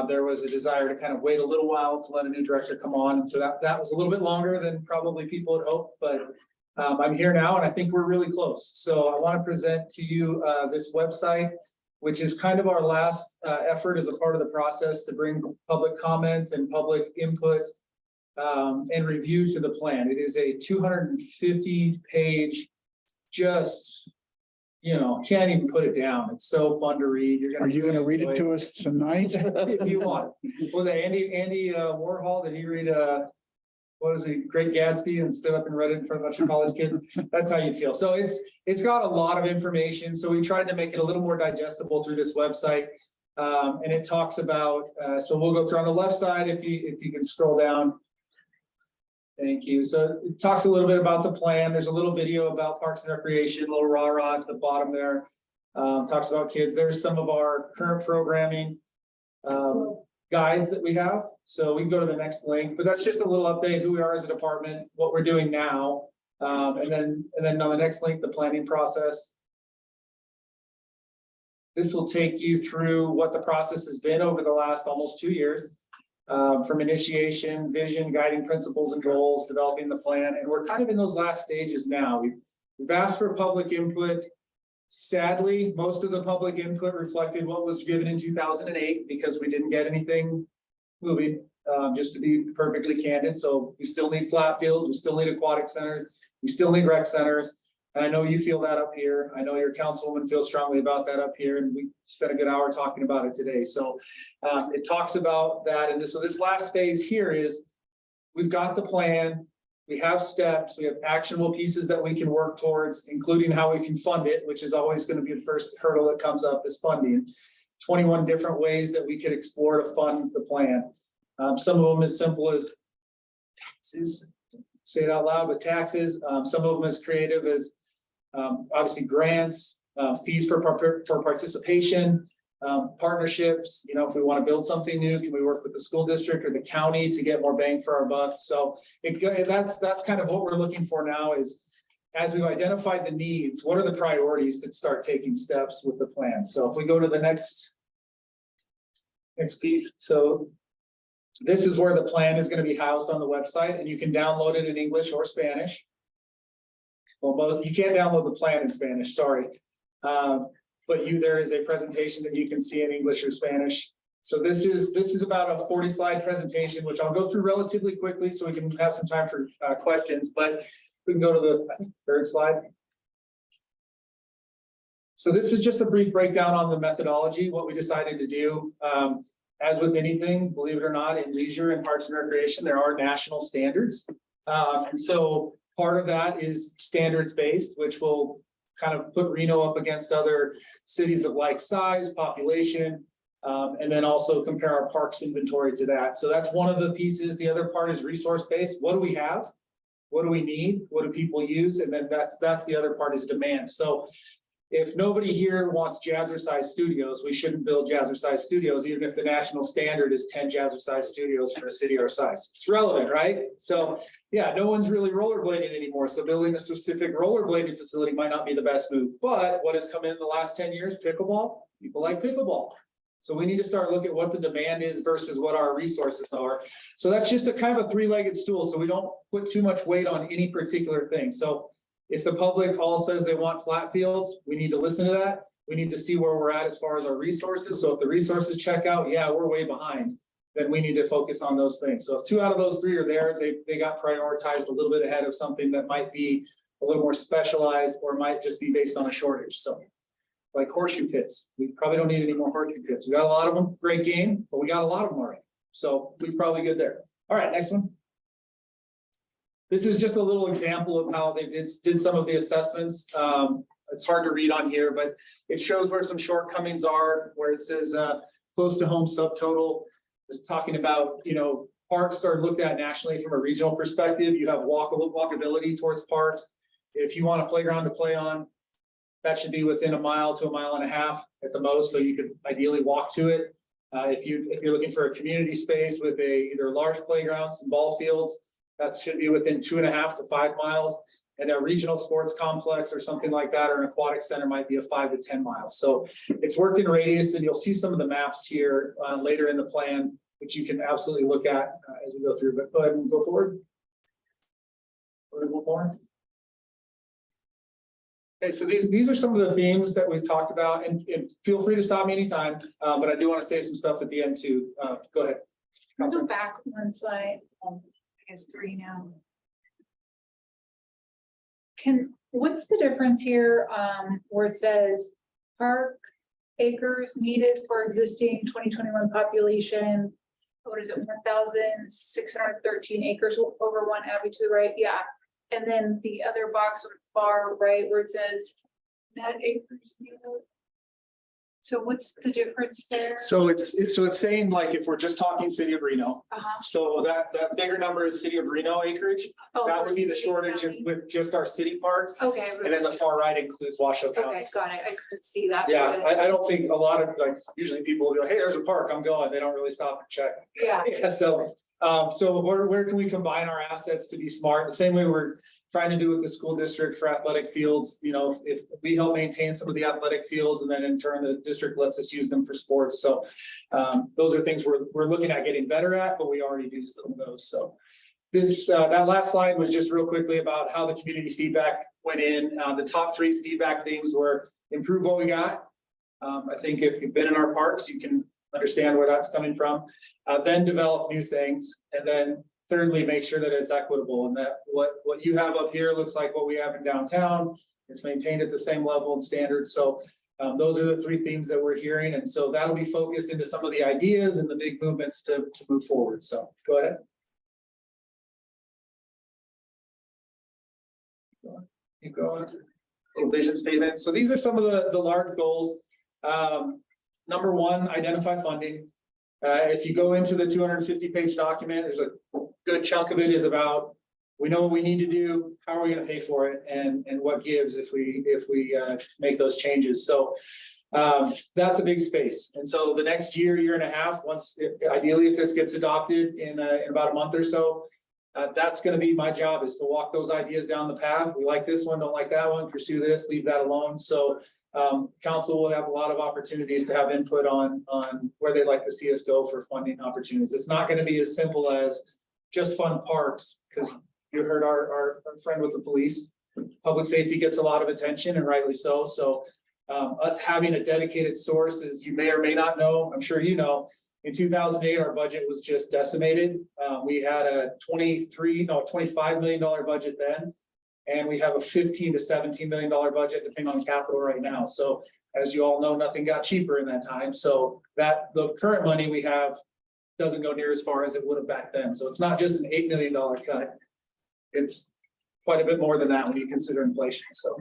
there was a desire to kind of wait a little while to let a new director come on. And so that was a little bit longer than probably people had hoped, but I'm here now and I think we're really close. So I want to present to you this website, which is kind of our last effort as a part of the process to bring public comment and public input and review to the plan. It is a 250-page, just, can't even put it down. It's so fun to read. Are you going to read it to us tonight? If you want. Was it Andy Warhol? Did he read what is it, Great Gatsby and stood up and read it in front of a bunch of college kids? That's how you feel. So it's got a lot of information. So we tried to make it a little more digestible through this website. And it talks about, so we'll go through on the left side if you can scroll down. Thank you. So it talks a little bit about the plan. There's a little video about Parks and Recreation, a little rah-rah at the bottom there. Talks about kids. There's some of our current programming guides that we have. So we can go to the next link, but that's just a little update, who we are as a department, what we're doing now. And then on the next link, the planning process. This will take you through what the process has been over the last almost 2 years. From initiation, vision, guiding principles and goals, developing the plan. And we're kind of in those last stages now. We've asked for public input. Sadly, most of the public input reflected what was given in 2008 because we didn't get anything moving, just to be perfectly candid. So we still need flat fields, we still need aquatic centers, we still need rec centers. And I know you feel that up here. I know your councilwoman feels strongly about that up here, and we spent a good hour talking about it today. So it talks about that. And so this last phase here is we've got the plan. We have steps, we have actionable pieces that we can work towards, including how we can fund it, which is always going to be the first hurdle that comes up is funding. 21 different ways that we could explore to fund the plan. Some of them as simple as taxes, say it out loud, but taxes. Some of them as creative as obviously grants, fees for participation, partnerships. If we want to build something new, can we work with the school district or the county to get more bang for our buck? So that's kind of what we're looking for now is, as we've identified the needs, what are the priorities to start taking steps with the plan? So if we go to the next piece. So this is where the plan is going to be housed on the website, and you can download it in English or Spanish. Well, you can't download the plan in Spanish, sorry. But there is a presentation that you can see in English or Spanish. So this is about a 40-slide presentation, which I'll go through relatively quickly so we can have some time for questions. But We can go to the, I think, third slide. So this is just a brief breakdown on the methodology, what we decided to do. As with anything, believe it or not, in leisure and parks and recreation, there are national standards. And so part of that is standards-based, which will kind of put Reno up against other cities of like size, population, and then also compare our parks inventory to that. So that's one of the pieces. The other part is resource-based. What do we have? What do we need? What do people use? And then that's the other part is demand. So if nobody here wants Jazzercise Studios, we shouldn't build Jazzercise Studios, even if the national standard is 10 Jazzercise Studios for a city our size. It's relevant, right? So yeah, no one's really rollerblading anymore. So building a specific rollerblading facility might not be the best move. But what has come in the last 10 years? Pickleball. People like pickleball. So we need to start looking at what the demand is versus what our resources are. So that's just a kind of a three-legged stool. So we don't put too much weight on any particular thing. So if the public all says they want flat fields, we need to listen to that. We need to see where we're at as far as our resources. So if the resources check out, yeah, we're way behind, then we need to focus on those things. So if 2 out of those 3 are there, they got prioritized a little bit ahead of something that might be a little more specialized or might just be based on a shortage. So like horseshoe pits, we probably don't need any more horseshoe pits. We got a lot of them, great game, but we got a lot of them already. So we're probably good there. All right, next one. This is just a little example of how they did some of the assessments. It's hard to read on here, but it shows where some shortcomings are, where it says close to home subtotal. It's talking about, parks are looked at nationally from a regional perspective. You have walkability towards parks. If you want a playground to play on, that should be within 1 mile to 1.5 miles at the most, so you could ideally walk to it. If you're looking for a community space with either large playgrounds and ball fields, that should be within 2.5 to 5 miles. And a regional sports complex or something like that, or an aquatic center might be a 5 to 10 miles. So it's worked in radius, and you'll see some of the maps here later in the plan, which you can absolutely look at as we go through. But go ahead and go forward. Go ahead, one more. Okay, so these are some of the themes that we've talked about, and feel free to stop me anytime, but I do want to say some stuff at the end too. Go ahead. Let's go back one slide, I guess 3 now. What's the difference here, where it says park acres needed for existing 2021 population? What is it, 1,613 acres over 1 Abbey to the right? Yeah. And then the other box on the far right where it says net acres needed. So what's the difference there? So it's saying, like, if we're just talking city of Reno, Uh-huh. so that bigger number is city of Reno acreage. Oh, That would be the shortage with just our city parks. Okay. And then the far right includes Washoe County. Okay, got it. I couldn't see that. Yeah, I don't think a lot of, like, usually people will be like, hey, there's a park, I'm going. They don't really stop and check. Yeah. Yeah, so where can we combine our assets to be smart? The same way we're trying to do with the school district for athletic fields. If we help maintain some of the athletic fields, and then in turn, the district lets us use them for sports. So those are things we're looking at getting better at, but we already do some of those. So that last slide was just real quickly about how the community feedback went in. The top 3 feedback themes were improve what we got. I think if you've been in our parks, you can understand where that's coming from. Then develop new things, and then thirdly, make sure that it's equitable, and that what you have up here looks like what we have in downtown. It's maintained at the same level and standards. So those are the 3 themes that we're hearing. And so that'll be focused into some of the ideas and the big movements to move forward. So go ahead. Keep going. Little vision statement. So these are some of the large goals. Number 1, identify funding. If you go into the 250-page document, there's a good chunk of it is about, we know what we need to do, how are we going to pay for it, and what gives if we make those changes. So that's a big space. And so the next year and a half, ideally, if this gets adopted in about a month or so, that's going to be my job, is to walk those ideas down the path. We like this one, don't like that one, pursue this, leave that alone. So council will have a lot of opportunities to have input on where they'd like to see us go for funding opportunities. It's not going to be as simple as just fund parks, because you heard our friend with the police. Public safety gets a lot of attention, and rightly so. So us having a dedicated source, as you may or may not know, I'm sure you know, in 2008, our budget was just decimated. We had a $25 million budget then. And we have a $15 to $17 million budget depending on capital right now. So as you all know, nothing got cheaper in that time. So that the current money we have doesn't go near as far as it would have back then. So it's not just an $8 million cut. It's quite a bit more than that when you consider inflation. So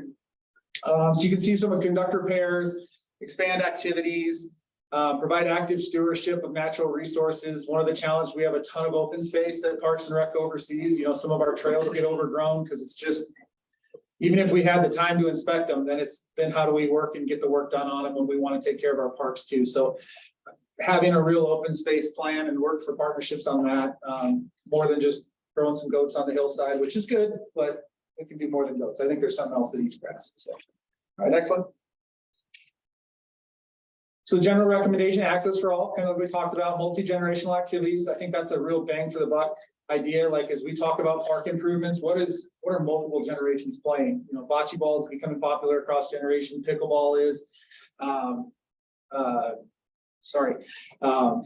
you can see some of conduct repairs, expand activities, provide active stewardship of natural resources. One of the challenges, we have a ton of open space that Parks and Rec oversees. You know, some of our trails get overgrown because it's just, even if we had the time to inspect them, then how do we work and get the work done on them when we want to take care of our parks too? So having a real open space plan and work for partnerships on that, more than just throwing some goats on the hillside, which is good, but it can do more than goats. I think there's something else that eats grass. So, all right, next one. So general recommendation, access for all, kind of like we talked about, multi-generational activities. I think that's a real bang for the buck idea. Like as we talk about park improvements, what are multiple generations playing? You know, bocce ball is becoming popular across generations. Pickleball is,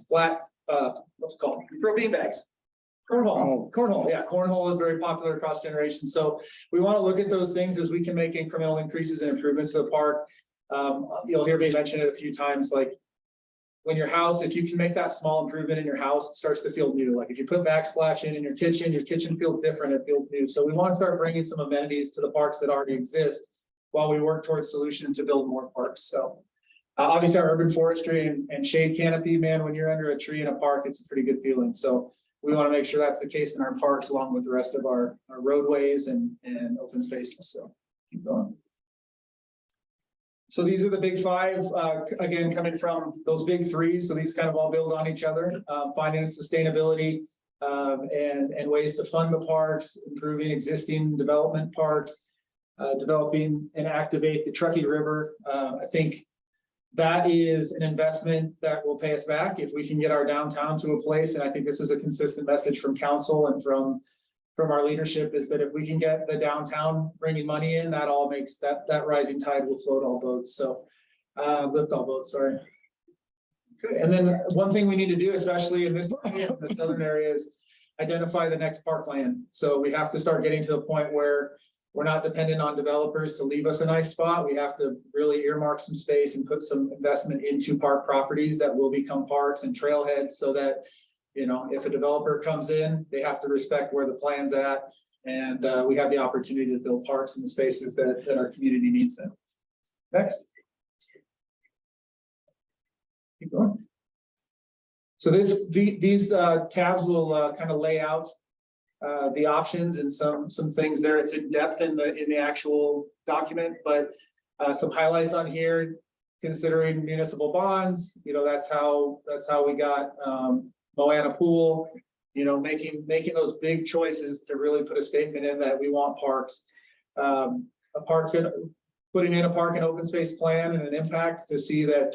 flat, what's it called? You throw beanbags. Cornhole, yeah, cornhole is very popular across generations. So we want to look at those things as we can make incremental increases and improvements to the park. You'll hear me mention it a few times, like when your house, if you can make that small improvement in your house, it starts to feel new. Like if you put backsplash in your kitchen feels different, it feels new. So we want to start bringing some amenities to the parks that already exist while we work towards solutions to build more parks. So obviously our urban forestry and shade canopy, man, when you're under a tree in a park, it's a pretty good feeling. So we want to make sure that's the case in our parks along with the rest of our roadways and open spaces. So keep going. So these are the big five, again, coming from those big three. So these kind of all build on each other, finance, sustainability, and ways to fund the parks, improving existing development parks, developing and activate the Truckee River. I think that is an investment that will pay us back if we can get our downtown to a place. And I think this is a consistent message from council and from our leadership, is that if we can get the downtown bringing money in, that all makes that rising tide will float all boats. So lift all boats, sorry. Okay. And then one thing we need to do, especially in this the southern area, is identify the next parkland. So we have to start getting to the point where we're not dependent on developers to leave us a nice spot. We have to really earmark some space and put some investment into park properties that will become parks and trailheads, so that, you know, if a developer comes in, they have to respect where the plan's at. And we have the opportunity to build parks in the spaces that our community needs them. Next. Keep going. So these tabs will kind of lay out the options and some things there. It's in depth in the actual document, but some highlights on here, considering municipal bonds, you know, that's how we got Moana Pool, you know, making those big choices to really put a statement in that we want parks. Putting in a park and open space plan and an impact to see that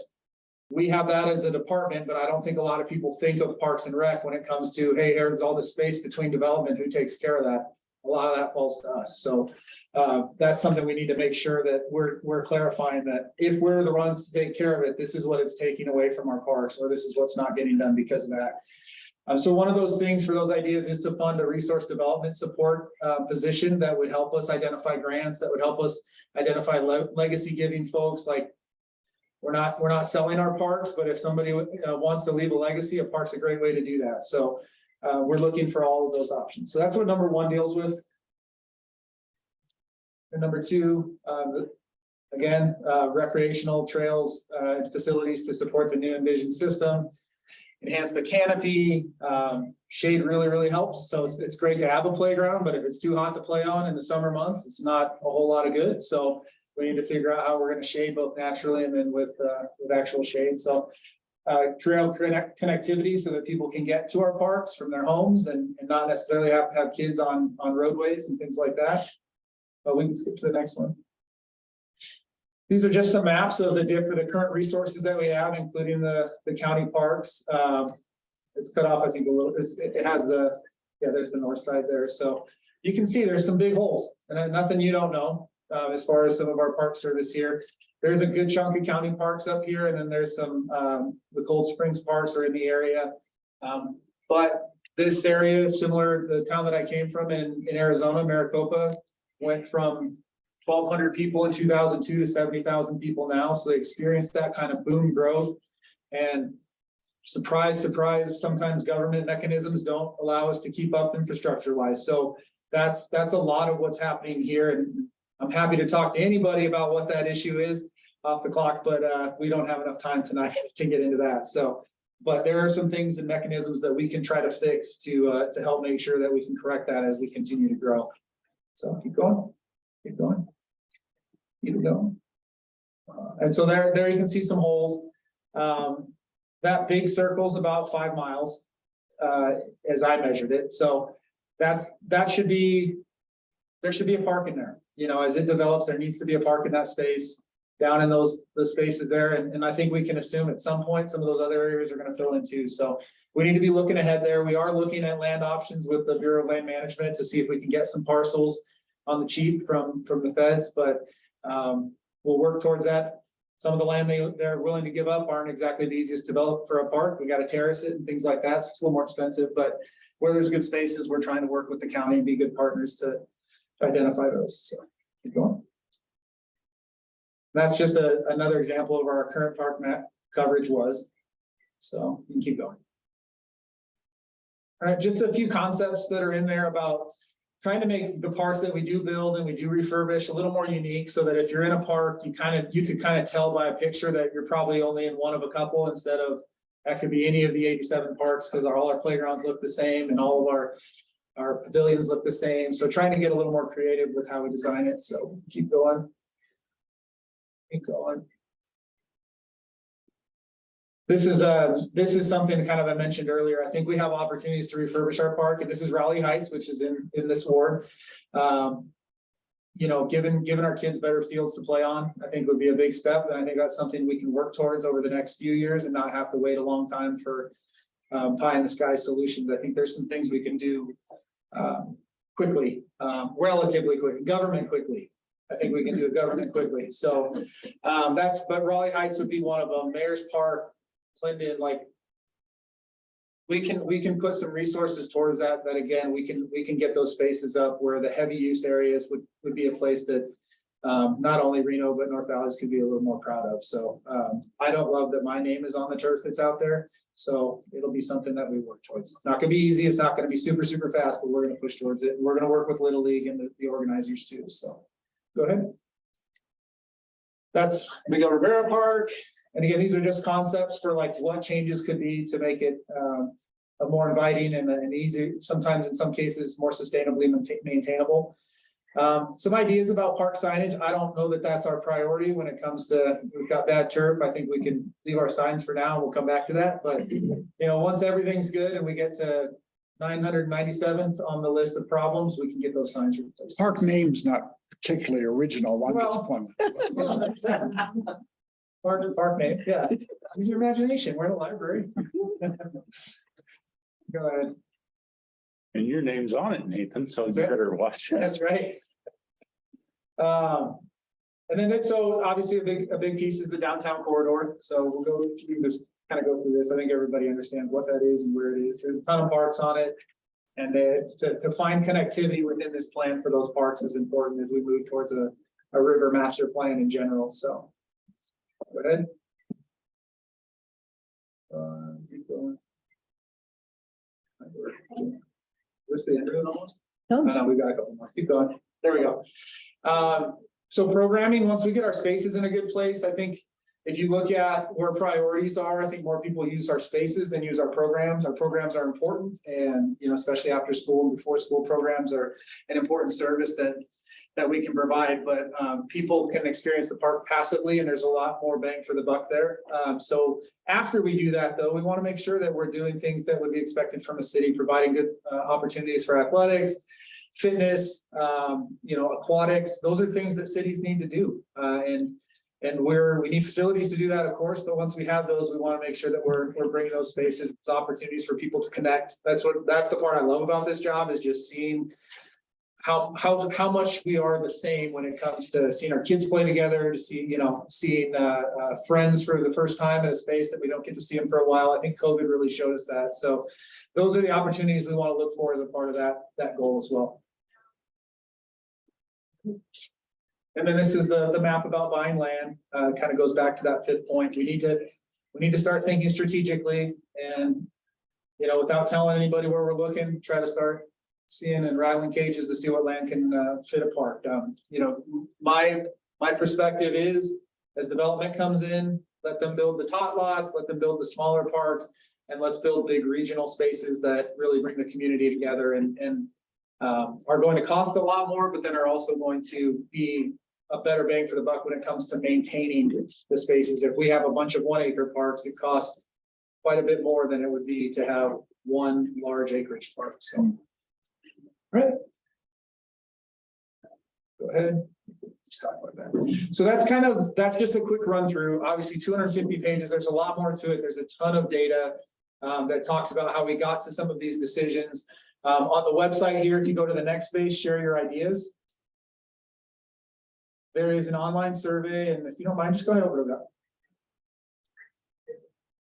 we have that as a department, but I don't think a lot of people think of Parks and Rec when it comes to, hey, there's all this space between development, who takes care of that? A lot of that falls to us. So that's something we need to make sure that we're clarifying, that if we're the ones to take care of it, this is what it's taking away from our parks, or this is what's not getting done because of that. So one of those things for those ideas is to fund a resource development support position that would help us identify grants, that would help us identify legacy giving folks. Like, we're not selling our parks, but if somebody wants to leave a legacy, a park's a great way to do that. So we're looking for all of those options. So that's what number one deals with. And number two, again, recreational trails and facilities to support the new Envision system. Enhance the canopy. Shade really helps. So it's great to have a playground, but if it's too hot to play on in the summer months, it's not a whole lot of good. So we need to figure out how we're going to shade both naturally and then with actual shade. So trail connectivity so that people can get to our parks from their homes and not necessarily have to have kids on roadways and things like that. But we can skip to the next one. These are just some maps of the current resources that we have, including the county parks. It's cut off, I think, a little. It has there's the north side there. So you can see there's some big holes, and nothing you don't know as far as some of our park service here. There's a good chunk of county parks up here, and then there's some the Cold Springs parks are in the area. But this area is similar to the town that I came from in Arizona, Maricopa. went from 1,200 people in 2002 to 70,000 people now. So they experienced that kind of boom growth. And surprise, surprise, sometimes government mechanisms don't allow us to keep up infrastructure wise. So that's a lot of what's happening here. And I'm happy to talk to anybody about what that issue is off the clock, but we don't have enough time tonight to get into that. So, but there are some things and mechanisms that we can try to fix to help make sure that we can correct that as we continue to grow. So keep going, keep going, keep it going. And so there you can see some holes. That big circle is about 5 miles, as I measured it. So there should be a park in there. You know, as it develops, there needs to be a park in that space down in the spaces there. And I think we can assume at some point, some of those other areas are going to fill in too. So we need to be looking ahead there. We are looking at land options with the Bureau of Land Management to see if we can get some parcels on the cheap from the feds, but we'll work towards that. Some of the land they're willing to give up aren't exactly the easiest to develop for a park. We got to terrace it and things like that. So it's a little more expensive, but where there's good spaces, we're trying to work with the county and be good partners to identify those. So keep going. That's just another example of our current park map coverage was. So you can keep going. All right, just a few concepts that are in there about trying to make the parks that we do build and we do refurbish a little more unique so that if you're in a park, you could kind of tell by a picture that you're probably only in one of a couple instead of that could be any of the 87 parks because all our playgrounds look the same and all of our pavilions look the same. So trying to get a little more creative with how we design it. So keep going. Keep going. This is something kind of I mentioned earlier. I think we have opportunities to refurbish our park, and this is Raleigh Heights, which is in this ward. You know, giving our kids better fields to play on, I think would be a big step. And I think that's something we can work towards over the next few years and not have to wait a long time for pie in the sky solutions. I think there's some things we can do quickly, relatively quickly, government quickly. I think we can do government quickly. So but Raleigh Heights would be one of them. Mayor's Park, Clinton, like we can put some resources towards that again, we can get those spaces up where the heavy use areas would be a place that not only Reno, but North Valleys could be a little more proud of. So I don't love that my name is on the turf that's out there. So it'll be something that we work towards. It's not gonna be easy. It's not gonna be super, super fast, but we're gonna push towards it. We're gonna work with Little League and the organizers too. So go ahead. That's Miguel Rivera Park. And again, these are just concepts for like what changes could be to make it a more inviting and easy, sometimes in some cases, more sustainably maintainable. Some ideas about park signage. I don't know that that's our priority when it comes to, we've got bad turf. I think we can leave our signs for now. We'll come back to that. But, you know, once everything's good and we get to 997th on the list of problems, we can get those signs replaced. Park name's not particularly original. One Well- disappointment. Park name, yeah. Use your imagination. We're in a library. Go ahead. And your name's on it, Nathan, so you That's it. better watch it. That's right. And then so obviously a big piece is the downtown corridor. So we'll go through this, kind of go through this. I think everybody understands what that is and where it is. There's a ton of parks on it. And to find connectivity within this plan for those parks is important as we move towards a river master plan in general. So go ahead. Keep going. Is this the end of it almost? No. No, we've got a couple more. Keep going. There we go. So programming, once we get our spaces in a good place, I think if you look at where priorities are, I think more people use our spaces than use our programs. Our programs are important, and you know, especially after school and before school programs are an important service that we can provide. But people can experience the park passively, and there's a lot more bang for the buck there. So after we do that, though, we want to make sure that we're doing things that would be expected from a city, providing good opportunities for athletics, fitness, you know, aquatics. Those are things that cities need to do, and we need facilities to do that, of course. But once we have those, we want to make sure that we're bringing those spaces, those opportunities for people to connect. That's the part I love about this job, is just seeing how much we are the same when it comes to seeing our kids play together, to seeing friends for the first time in a space that we don't get to see them for a while. I think COVID really showed us that. So those are the opportunities we want to look for as a part of that goal as well. And then this is the map about buying land, kind of goes back to that fifth point. We need to start thinking strategically and, you know, without telling anybody where we're looking, try to start seeing and rattling cages to see what land can fit apart. You know, my perspective is as development comes in, let them build the tot lots, let them build the smaller parks, and let's build big regional spaces that really bring the community together and are going to cost a lot more, but then are also going to be a better bang for the buck when it comes to maintaining the spaces. If we have a bunch of 1 acre parks, it costs quite a bit more than it would be to have one large acreage park. So, all right. Go ahead. Just talk about that. So that's just a quick run through. Obviously 250 pages. There's a lot more to it. There's a ton of data that talks about how we got to some of these decisions. On the website here, if you go to the next page, share your ideas. There is an online survey, and if you don't mind, just go ahead over to that.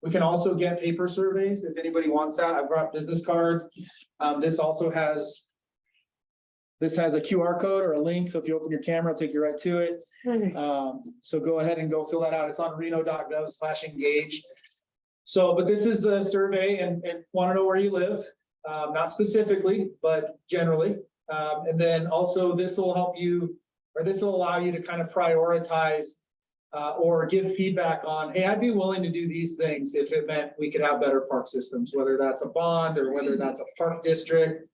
We can also get paper surveys if anybody wants that. I've brought business cards. This has a QR code or a link. So if you open your camera, it'll take you right to it. So go ahead and go fill that out. It's on reno.gov/engage. So, but this is the survey and want to know where you live, not specifically, but generally. And then also this will help you, or this will allow you to kind of prioritize or give feedback on, hey, I'd be willing to do these things if it meant we could have better park systems, whether that's a bond or whether that's a park district,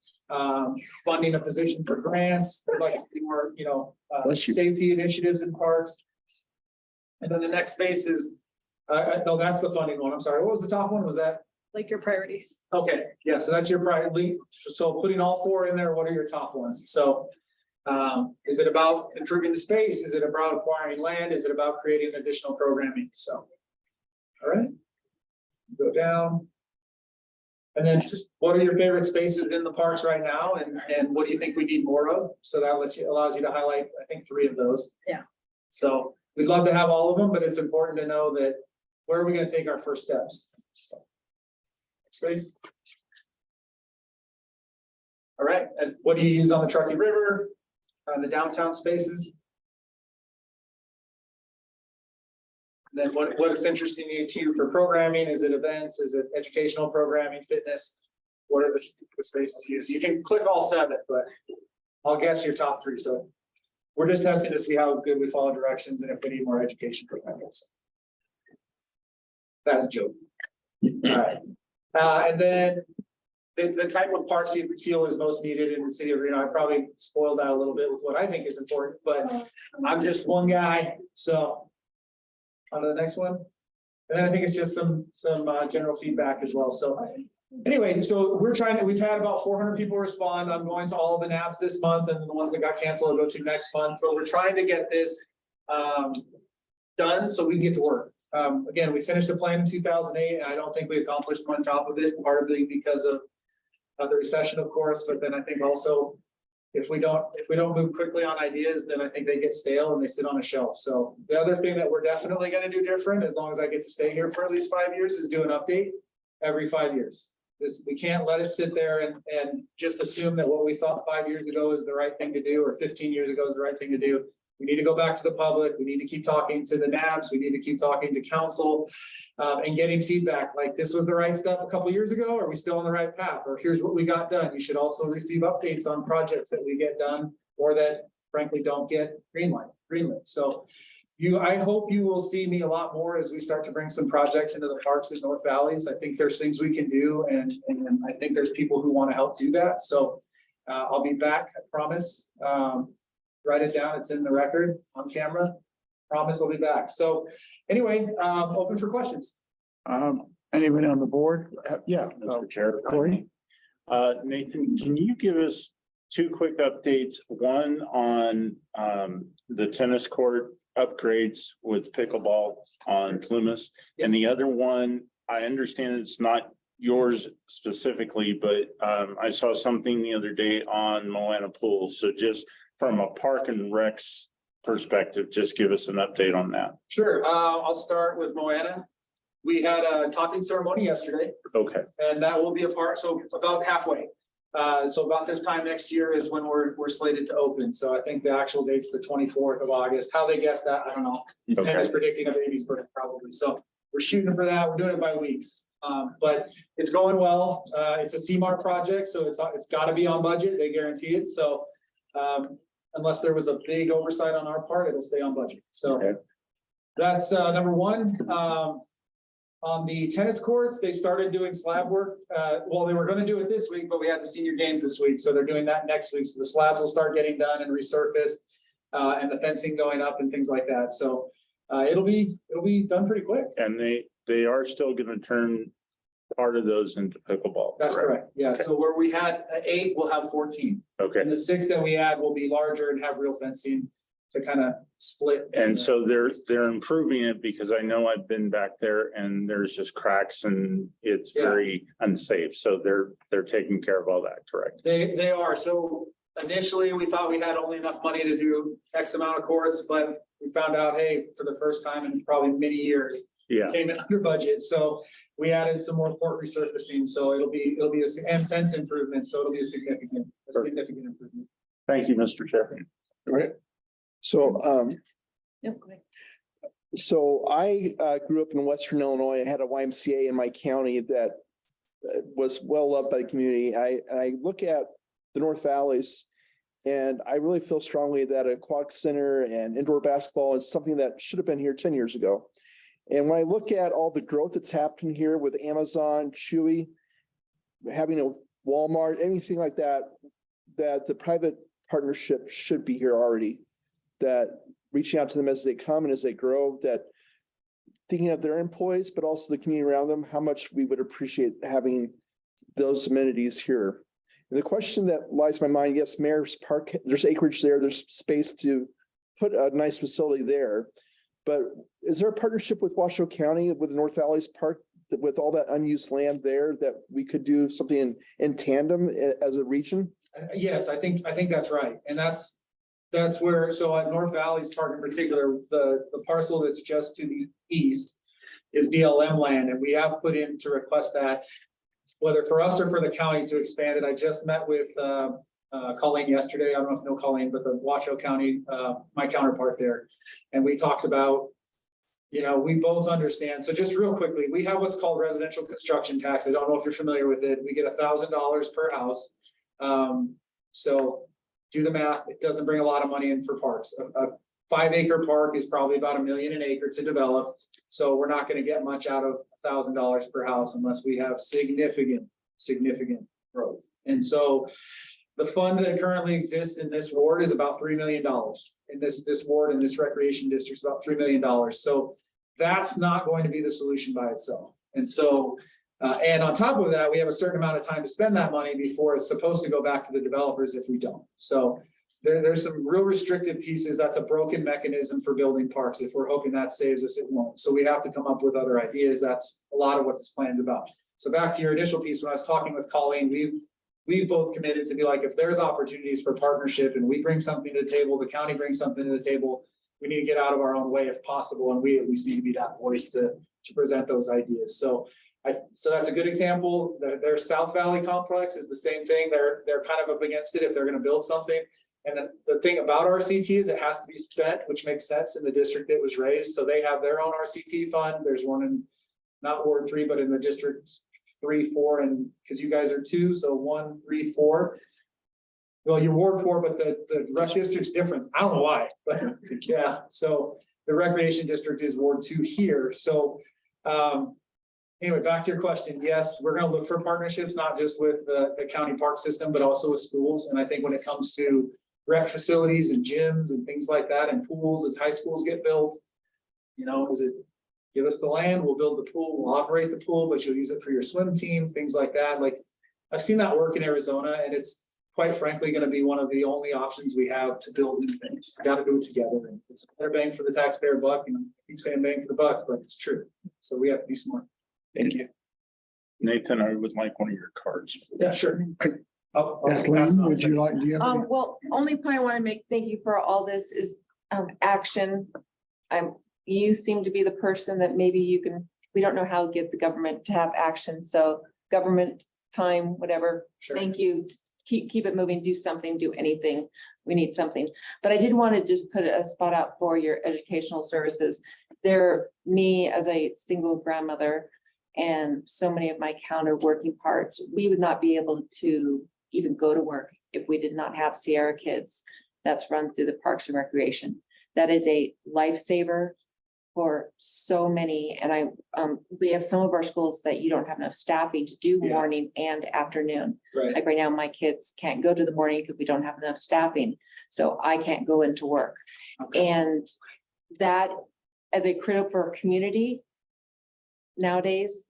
funding a position for grants, like more, you know, safety initiatives in parks. And then the next space is, no, that's the funding one. I'm sorry. What was the top one? Was that? Like your priorities. Okay, yeah, so that's your priority. So putting all 4 in there, what are your top ones? So is it about improving the space? Is it about acquiring land? Is it about creating additional programming? So, all right, go down. And then just what are your favorite spaces in the parks right now? And what do you think we need more of? So that allows you to highlight, I think, 3 of those. Yeah. So we'd love to have all of them, but it's important to know that where are we going to take our first steps? So, space. All right, and what do you use on the Truckee River, the downtown spaces? And then what is interesting to you for programming? Is it events? Is it educational programming, fitness? What are the spaces used? You can click all 7, but I'll guess your top 3. So we're just testing to see how good we follow directions and if we need more education programming. So that's a joke. All right. And then the type of parks you feel is most needed in the city of Reno. I probably spoiled that a little bit with what I think is important, but I'm just one guy. So on to the next one. And then I think it's just some general feedback as well. So anyway, so we've had about 400 people respond. I'm going to all of the NABs this month, and the ones that got canceled, I'll go to next month. But we're trying to get this done so we can get to work. Again, we finished the plan in 2008, and I don't think we accomplished much off of it, partly because of the recession, of course, but then I think also if we don't move quickly on ideas, then I think they get stale and they sit on a shelf. So the other thing that we're definitely going to do different, as long as I get to stay here for at least 5 years, is do an update every 5 years. We can't let it sit there and just assume that what we thought 5 years ago is the right thing to do, or 15 years ago is the right thing to do. We need to go back to the public. We need to keep talking to the NABs. We need to keep talking to council and getting feedback. Like, this was the right step a couple of years ago. Are we still on the right path? Or here's what we got done. You should also receive updates on projects that we get done or that frankly don't get greenlit. So I hope you will see me a lot more as we start to bring some projects into the parks in North Valleys. I think there's things we can do, and I think there's people who want to help do that. So I'll be back, I promise. Write it down. It's in the record on camera. Promise I'll be back. So anyway, open for questions. Anybody on the board? Yeah. Mr. Chair, Corey. Nathan, can you give us 2 quick updates? One on the tennis court upgrades with pickleball on Plumas, and the other one, I understand it's not yours specifically, but I saw something the other day on Moana Pool. So just from a park and recs perspective, just give us an update on that. Sure. I'll start with Moana. We had a topping ceremony yesterday, Okay. and that will be a part, so about halfway. So about this time next year is when we're slated to open. So I think the actual date's the 24th of August. How they guess that, I don't know. Santa's predicting a baby's birth probably. So we're shooting for that. We're doing it by weeks. But it's going well. It's a CMAR project, so it's got to be on budget. They guarantee it. So unless there was a big oversight on our part, it'll stay on budget. So that's number one. On the tennis courts, they started doing slab work. Well, they were going to do it this week, but we had the senior games this week. So they're doing that next week. So the slabs will start getting done and resurfaced, and the fencing going up and things like that. So it'll be done pretty quick. And they are still gonna turn part of those into pickleball. That's correct. Yeah. So where we had 8, we'll have 14. Okay, And the 6 that we add will be larger and have real fencing to kind of split. and so they're improving it because I know I've been back there and there's just cracks and it's Yeah. very unsafe. So they're taking care of all that, correct? They are. So initially, we thought we had only enough money to do X amount of courts, but we found out, hey, for the first time in probably many years, Yeah, came in under budget. So we added some more court resurfacing. So it'll be and fence improvements. So it'll be a significant improvement. thank you, Mr. Chair. Right. So, No, go ahead. so I grew up in Western Illinois. I had a YMCA in my county that was well loved by the community. I look at the North Valleys and I really feel strongly that a aquatic center and indoor basketball is something that should have been here 10 years ago. And when I look at all the growth that's happening here with Amazon, Chewy, having a Walmart, anything like that, that the private partnership should be here already. That reaching out to them as they come and as they grow, that thinking of their employees, but also the community around them, how much we would appreciate having those amenities here. And the question that lies in my mind, yes, Mayor's Park, there's acreage there, there's space to put a nice facility there. But is there a partnership with Washoe County with the North Valleys Park, with all that unused land there, that we could do something in tandem as a region? Yes, I think that's right. And that's where, so at North Valley's Park in particular, the parcel that's just to the east is BLM land, and we have put in to request that, whether for us or for the county to expand it. I just met with Colleen yesterday. I don't know if you know Colleen, but the Washoe County, my counterpart there. And we talked about, we both understand. So just real quickly, we have what's called residential construction tax. I don't know if you're familiar with it. We get $1,000 per house. So do the math. It doesn't bring a lot of money in for parks. A 5-acre park is probably about $1 million an acre to develop. So we're not going to get much out of $1,000 per house unless we have significant growth. And so the fund that currently exists in this ward is about $3 million. In this ward, in this recreation district, is about $3 million. So that's not going to be the solution by itself. And so, and on top of that, we have a certain amount of time to spend that money before it's supposed to go back to the developers if we don't. So there's some real restricted pieces. That's a broken mechanism for building parks. If we're hoping that saves us, it won't. So we have to come up with other ideas. That's a lot of what this plan's about. So back to your initial piece, when I was talking with Colleen, we've both committed to be like, if there's opportunities for partnership and we bring something to the table, the county brings something to the table, we need to get out of our own way if possible. And we at least need to be that voice to present those ideas. So that's a good example. Their South Valley complex is the same thing. They're kind of up against it if they're going to build something. And then the thing about RCT is it has to be spent, which makes sense in the district it was raised. So they have their own RCT fund. There's one in not Ward 3, but in the districts 3, 4, and because you guys are 2, so 1, 3, 4. Well, you're Ward 4, but the rec district's different. I don't know why, but yeah. So the recreation district is Ward 2 here. So anyway, back to your question. Yes, we're going to look for partnerships, not just with the county park system, but also with schools. And I think when it comes to rec facilities and gyms and things like that, and pools, as high schools get built, is it give us the land, we'll build the pool, we'll operate the pool, but you'll use it for your swim team, things like that. Like I've seen that work in Arizona, and it's quite frankly going to be one of the only options we have to build new things. Got to do it together. And it's a better bang for the taxpayer buck. I keep saying bang for the buck, but it's true. So we have to be smart. Thank you. Nathan, I would like one of your cards. Yeah, sure. I'll pass it Kathleen, on. would you like, do you have? any- Well, only point I want to make, thank you for all this, is action. You seem to be the person that maybe we don't know how to get the government to have action. So government time, whatever. Sure. Thank you. Keep it moving, do something, do anything. We need something. But I did want to just put a spot out for your educational services. Me as a single grandmother and so many of my counter working parts, we would not be able to even go to work if we did not have Sierra Kids that's run through the Parks and Recreation. That is a lifesaver for so many. And we have some of our schools that you don't have enough staffing to do Yeah. morning and afternoon. Right. Like right now, my kids can't go to the morning because we don't have enough staffing, so I can't go into work. Okay. And that, as a critical for our community, nowadays,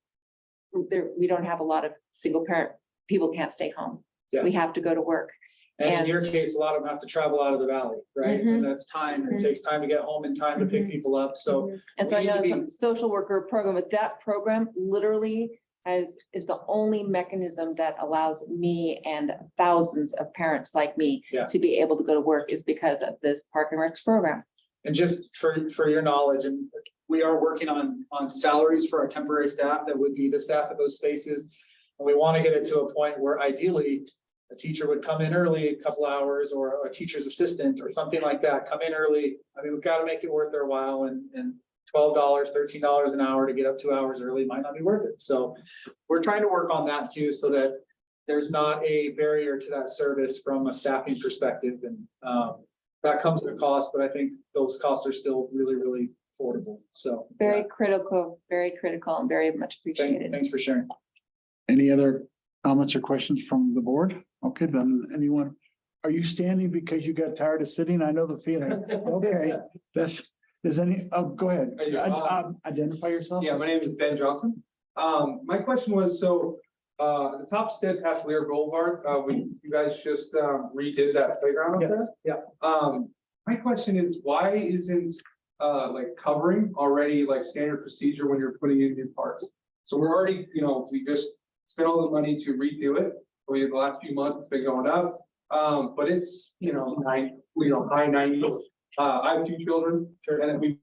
we don't have a lot of single parent, people can't stay home. Yeah. We have to go to work. And in And- your case, a lot of them have to travel out of the valley, right? Mhm. And that's time. It Mhm. takes time to get home and time to pick people up. So And so I we need know to be- some social worker program, but that program literally is the only mechanism that allows me and thousands of parents like me Yeah. to be able to go to work is because of this Park and Recs program. And just for your knowledge, and we are working on salaries for our temporary staff that would be the staff at those spaces. And we want to get it to a point where ideally a teacher would come in early, a couple hours, or a teacher's assistant or something like that, come in early. I mean, we've got to make it worth their while, and $12, $13 an hour to get up 2 hours early might not be worth it. So we're trying to work on that too, so that there's not a barrier to that service from a staffing perspective. And that comes at a cost, but I think those costs are still really, really affordable. So. Very critical, and very much appreciated. Thanks for sharing. Any other comments or questions from the board? Okay, then anyone, are you standing because you got tired of sitting? I know the feeling. Okay, go ahead. Identify yourself. Yeah, my name is Ben Johnson. My question was, so, the top step past Lear Boulevard, you guys just, redid that playground up there? Yeah. My question is, why isn't, like covering already like standard procedure when you're putting in new parks? So we're already, we just spent all the money to redo it. The last few months it's been going up. But it's, high 90s. I have 2 children, and we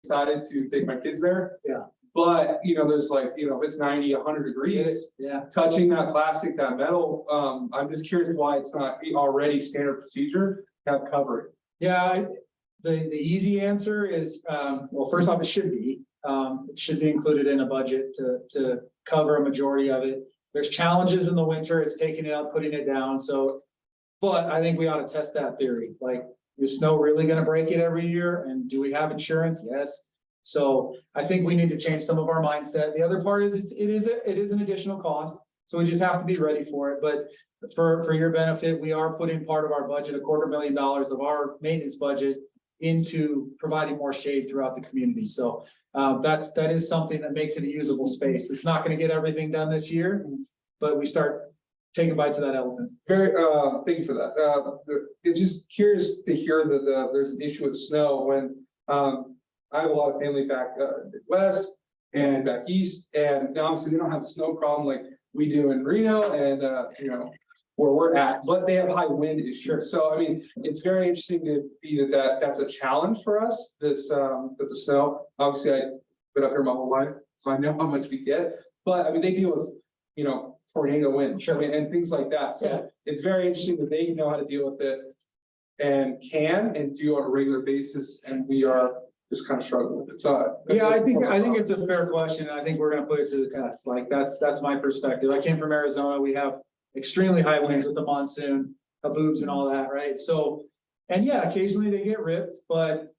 decided to take my kids there. Yeah. But, there's like, if it's 90, 100 degrees, Yeah. touching that plastic, that metal, I'm just curious why it's not already standard procedure to have coverage. Yeah, the easy answer is, well, first off, it should be included in a budget to cover a majority of it. There's challenges in the winter, it's taking it up, putting it down, so. But I think we ought to test that theory, like, is snow really gonna break it every year, and do we have insurance? Yes. So I think we need to change some of our mindset. The other part is, it is an additional cost, so we just have to be ready for it, but. For your benefit, we are putting part of our budget, $250,000 of our maintenance budget into providing more shade throughout the community. So that is something that makes it a usable space. It's not going to get everything done this year, but we start taking bites of that elephant. Very, thank you for that. It's just curious to hear that there's an issue with snow when, I have a lot of family back, west and back east, and obviously they don't have a snow problem like we do in Reno and, where we're at, but they have high wind issues. So, I mean, it's very interesting to be that's a challenge for us, with the snow. Obviously, I've been up here my whole life, so I know how much we get, but I mean, they deal with, tornado winds, and things like that. So it's very interesting that they know how to deal with it and do on a regular basis, and we are just kind of struggling with it. So. Yeah, I think it's a fair question. I think we're gonna put it to the test. Like, that's my perspective. I came from Arizona. We have extremely high winds with the monsoon, haboobs and all that, right? So, and yeah, occasionally they get ripped, but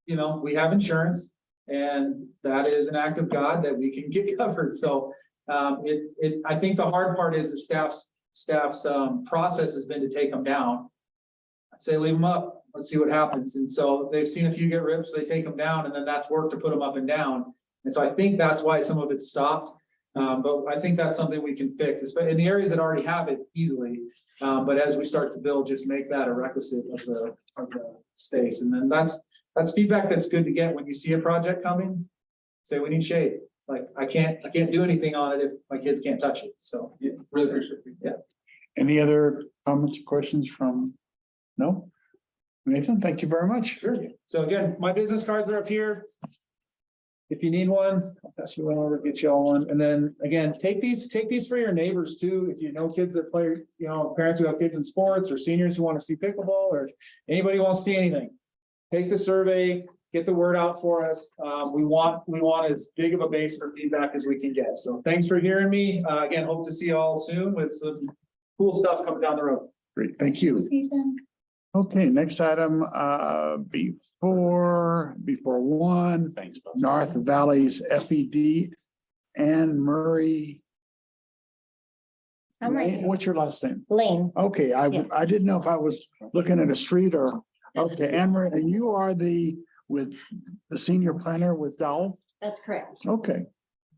we have insurance, and that is an act of God that we can get covered. So I think the hard part is the staff's process has been to take them down. I'd say leave them up, let's see what happens. And so they've seen a few get ripped, so they take them down, and then that's work to put them up and down. And so I think that's why some of it's stopped. But I think that's something we can fix, especially in the areas that already have it easily. But as we start to build, just make that a requisite of the space. And then that's feedback that's good to get when you see a project coming. Say, we need shade. Like, I can't do anything on it if my kids can't touch it. So yeah, really appreciate it. Yeah. Any other comments or questions from? No? Nathan, thank you very much. Sure. So again, my business cards are up here. if you need one, I'll pass you one over, get you all one. And then again, take these for your neighbors too. If you know kids that play, you know, parents who have kids in sports or seniors who want to see pickleball or anybody who wants to see anything. Take the survey, get the word out for us. We want as big of a base for feedback as we can get. So thanks for hearing me. Again, hope to see you all soon with some cool stuff coming down the road. Great, thank you. Okay, next item, before one, Thanks, Bob. North Valley's FED, Anne Murray. I'm right here. What's your last name? Lane. Okay, Yeah. I didn't know if I was looking at a street or, okay, Anne Marie, and you are with the senior planner with Dowell? That's correct. Okay.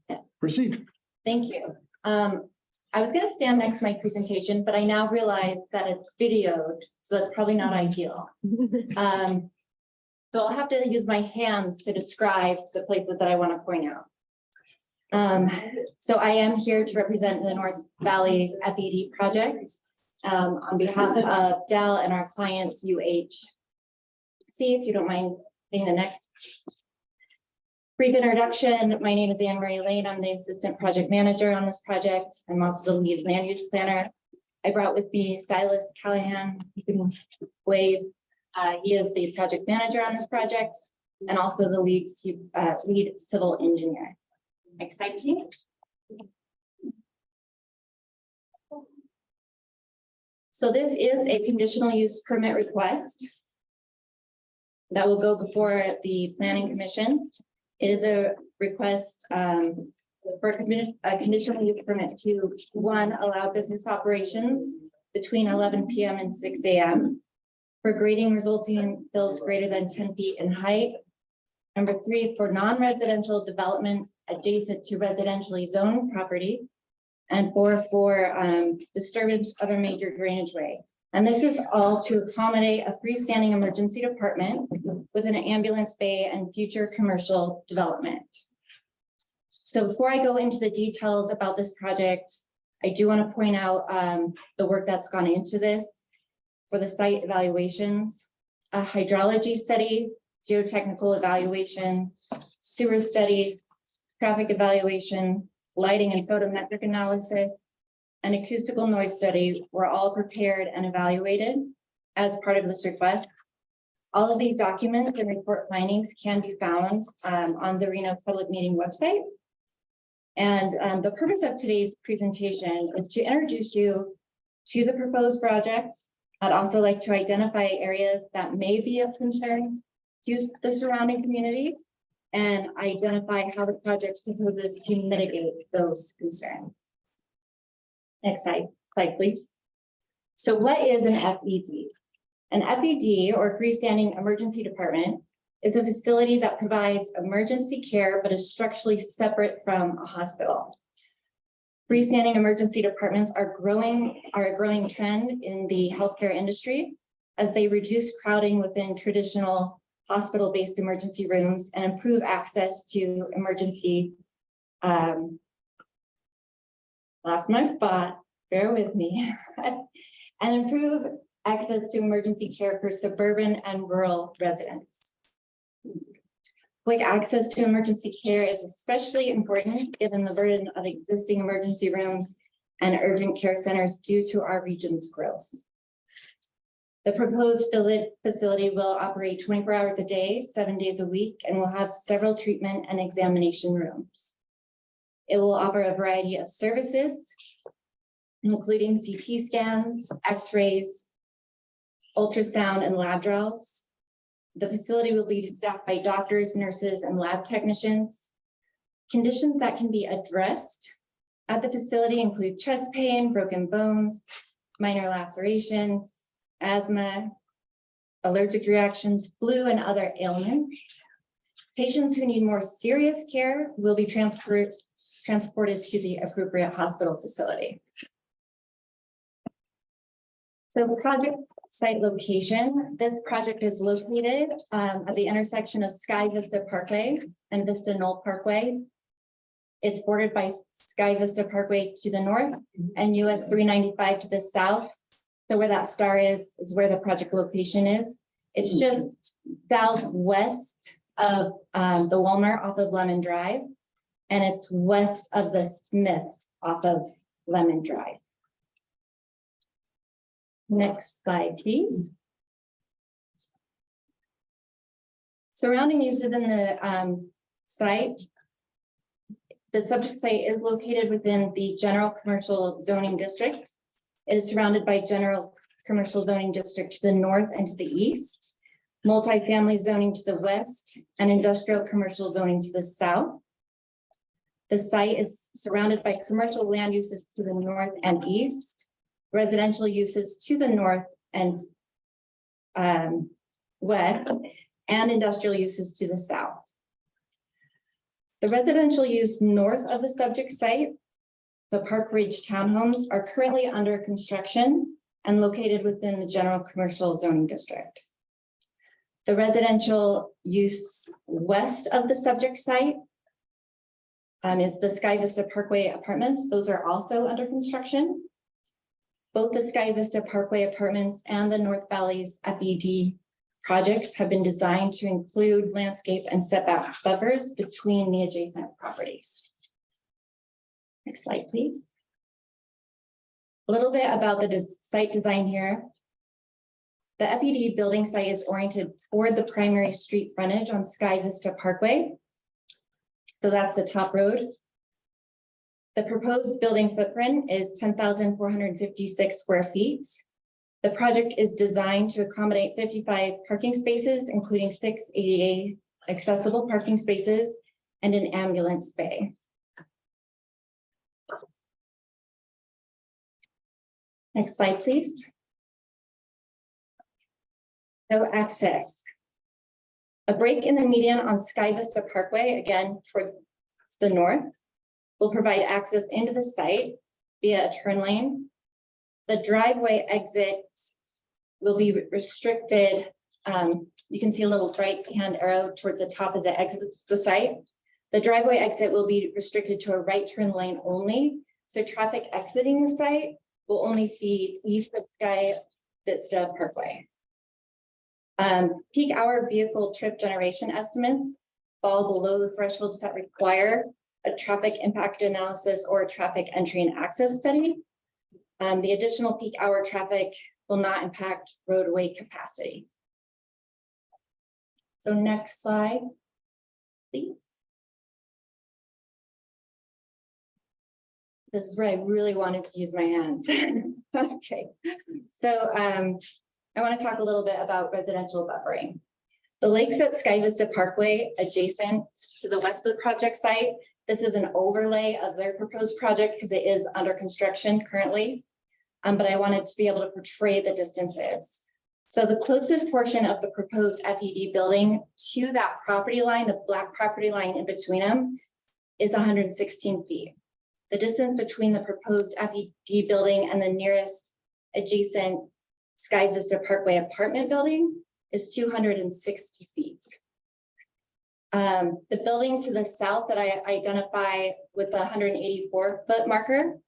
Yeah. Proceed. Thank you. I was gonna stand next to my presentation, but I now realize that it's videoed, so that's probably not ideal. So I'll have to use my hands to describe the places that I want to point out. So I am here to represent the North Valley's FED project on behalf of Dell and our clients UH. See if you don't mind being the next. Brief introduction. My name is Anne Marie Lane. I'm the assistant project manager on this project. I'm also the lead land use planner. I brought with me Silas Callahan. You can wave. He is the project manager on this project and also the lead civil engineer. Exciting. So this is a conditional use permit request that will go before the planning commission. It is a request for a conditional use permit to, one, allow business operations between 11 p.m. and 6 a.m. for grading resulting in fills greater than 10 feet in height. Number 3, for non-residential development adjacent to residentially zoned property. And 4, for disturbance of a major drainage way. And this is all to accommodate a freestanding emergency department with an ambulance bay and future commercial development. So before I go into the details about this project, I do want to point out the work that's gone into this for the site evaluations, a hydrology study, geotechnical evaluation, sewer study, traffic evaluation, lighting and photometric analysis, and acoustical noise study were all prepared and evaluated as part of this request. All of these documents and report findings can be found on the Reno Public Meeting website. And the purpose of today's presentation is to introduce you to the proposed project. I'd also like to identify areas that may be of concern to the surrounding community and identify how the project proposes to mitigate those concerns. Next slide, please. So what is an FED? An FED, or freestanding emergency department, is a facility that provides emergency care but is structurally separate from a hospital. Freestanding emergency departments are a growing trend in the healthcare industry as they reduce crowding within traditional hospital-based emergency rooms and improve access to emergency. Lost my spot, bear with me, and improve access to emergency care for suburban and rural residents. Quick access to emergency care is especially important given the burden of existing emergency rooms and urgent care centers due to our region's growth. The proposed facility will operate 24 hours a day, 7 days a week, and will have several treatment and examination rooms. It will offer a variety of services, including CT scans, x-rays, ultrasound, and lab draws. The facility will be staffed by doctors, nurses, and lab technicians. Conditions that can be addressed at the facility include chest pain, broken bones, minor lacerations, asthma, allergic reactions, flu, and other ailments. Patients who need more serious care will be transported to the appropriate hospital facility. So the project site location, this project is located at the intersection of Sky Vista Parkway and Vista Knoll Parkway. It's bordered by Sky Vista Parkway to the north and US 395 to the south. So where that star is where the project location is. It's just southwest of the Walmart off of Lemon Drive. And it's west of the Smiths off of Lemon Drive. Next slide, please. Surrounding uses in the site. The subject site is located within the general commercial zoning district. It is surrounded by general commercial zoning district to the north and to the east, multifamily zoning to the west, and industrial commercial zoning to the south. The site is surrounded by commercial land uses to the north and east, residential uses to the north and west, and industrial uses to the south. The residential use north of the subject site, the Park Ridge townhomes, are currently under construction and located within the general commercial zoning district. The residential use west of the subject site is the Sky Vista Parkway Apartments. Those are also under construction. Both the Sky Vista Parkway Apartments and the North Valleys FED projects have been designed to include landscape and setback buffers between the adjacent properties. Next slide, please. A little bit about the site design here. The FED building site is oriented toward the primary street frontage on Sky Vista Parkway. So that's the top road. The proposed building footprint is 10,456 square feet. The project is designed to accommodate 55 parking spaces, including 6 ADA accessible parking spaces and an ambulance bay. Next slide, please. No access. A break in the median on Sky Vista Parkway, again towards the north, will provide access into the site via a turn lane. The driveway exits will be restricted. You can see a little right hand arrow towards the top as it exits the site. The driveway exit will be restricted to a right turn lane only. So traffic exiting the site will only feed east of Sky Vista Parkway. Peak hour vehicle trip generation estimates fall below the thresholds that require a traffic impact analysis or a traffic entry and access study. The additional peak hour traffic will not impact roadway capacity. So next slide, please. This is where I really wanted to use my hands. Okay, so I want to talk a little bit about residential buffering. The lakes at Sky Vista Parkway adjacent to the west of the project site. This is an overlay of their proposed project because it is under construction currently. But I wanted to be able to portray the distances. So the closest portion of the proposed FED building to that property line, the black property line in between them, is 116 feet. The distance between the proposed FED building and the nearest adjacent Sky Vista Parkway apartment building is 260 feet. The building to the south that I identify with the 184-foot marker,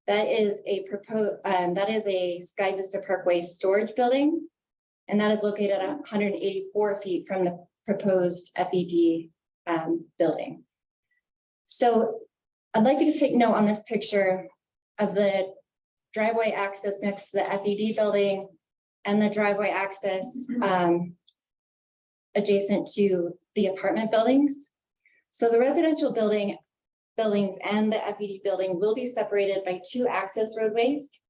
that is a Sky Vista Parkway storage building, and that is located at 184 feet from the proposed FED building. So I'd like you to take note on this picture of the driveway access next to the FED building and the driveway access adjacent to the apartment buildings. So the residential buildings and the FED building will be separated by 2 access roadways,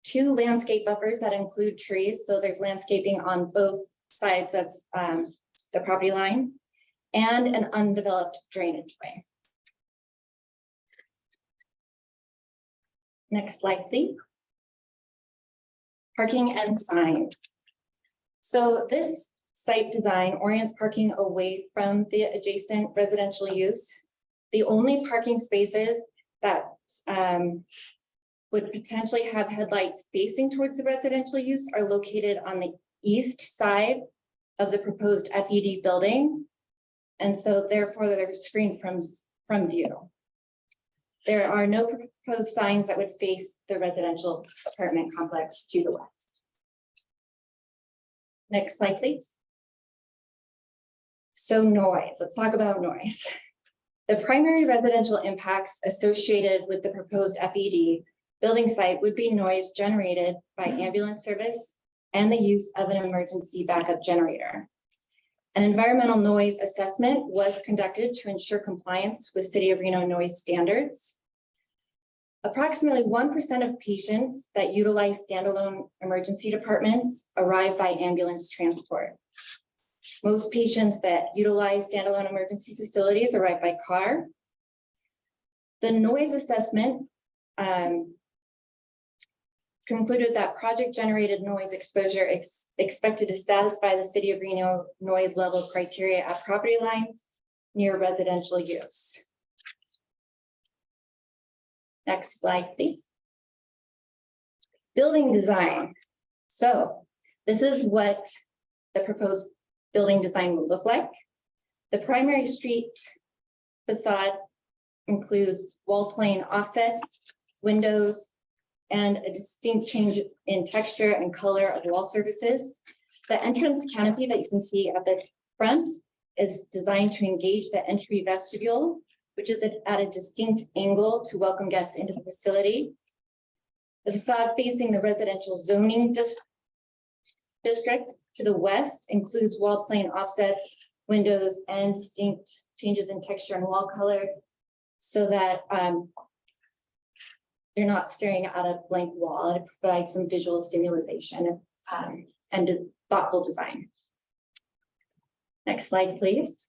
2 landscape buffers that include trees. So there's landscaping on both sides of the property line, and an undeveloped drainage way. Next slide, please. Parking and signs. So this site design orients parking away from the adjacent residential use. The only parking spaces that would potentially have headlights facing towards the residential use are located on the east side of the proposed FED building. And so therefore they're screened from view. There are no proposed signs that would face the residential apartment complex to the west. Next slide, please. So noise, let's talk about noise. The primary residential impacts associated with the proposed FED building site would be noise generated by ambulance service and the use of an emergency backup generator. An environmental noise assessment was conducted to ensure compliance with City of Reno noise standards. Approximately 1% of patients that utilize standalone emergency departments arrive by ambulance transport. Most patients that utilize standalone emergency facilities arrive by car. The noise assessment concluded that project generated noise exposure expected to satisfy the City of Reno noise level criteria at property lines near residential use. Next slide, please. Building design. So this is what the proposed building design will look like. The primary street facade includes wall plane offset, windows, and a distinct change in texture and color of wall surfaces. The entrance canopy that you can see at the front is designed to engage the entry vestibule, which is at a distinct angle to welcome guests into the facility. The facade facing the residential zoning district to the west includes wall plane offsets, windows, and distinct changes in texture and wall color so that you're not staring at a blank wall. It provides some visual stimulation and thoughtful design. Next slide, please.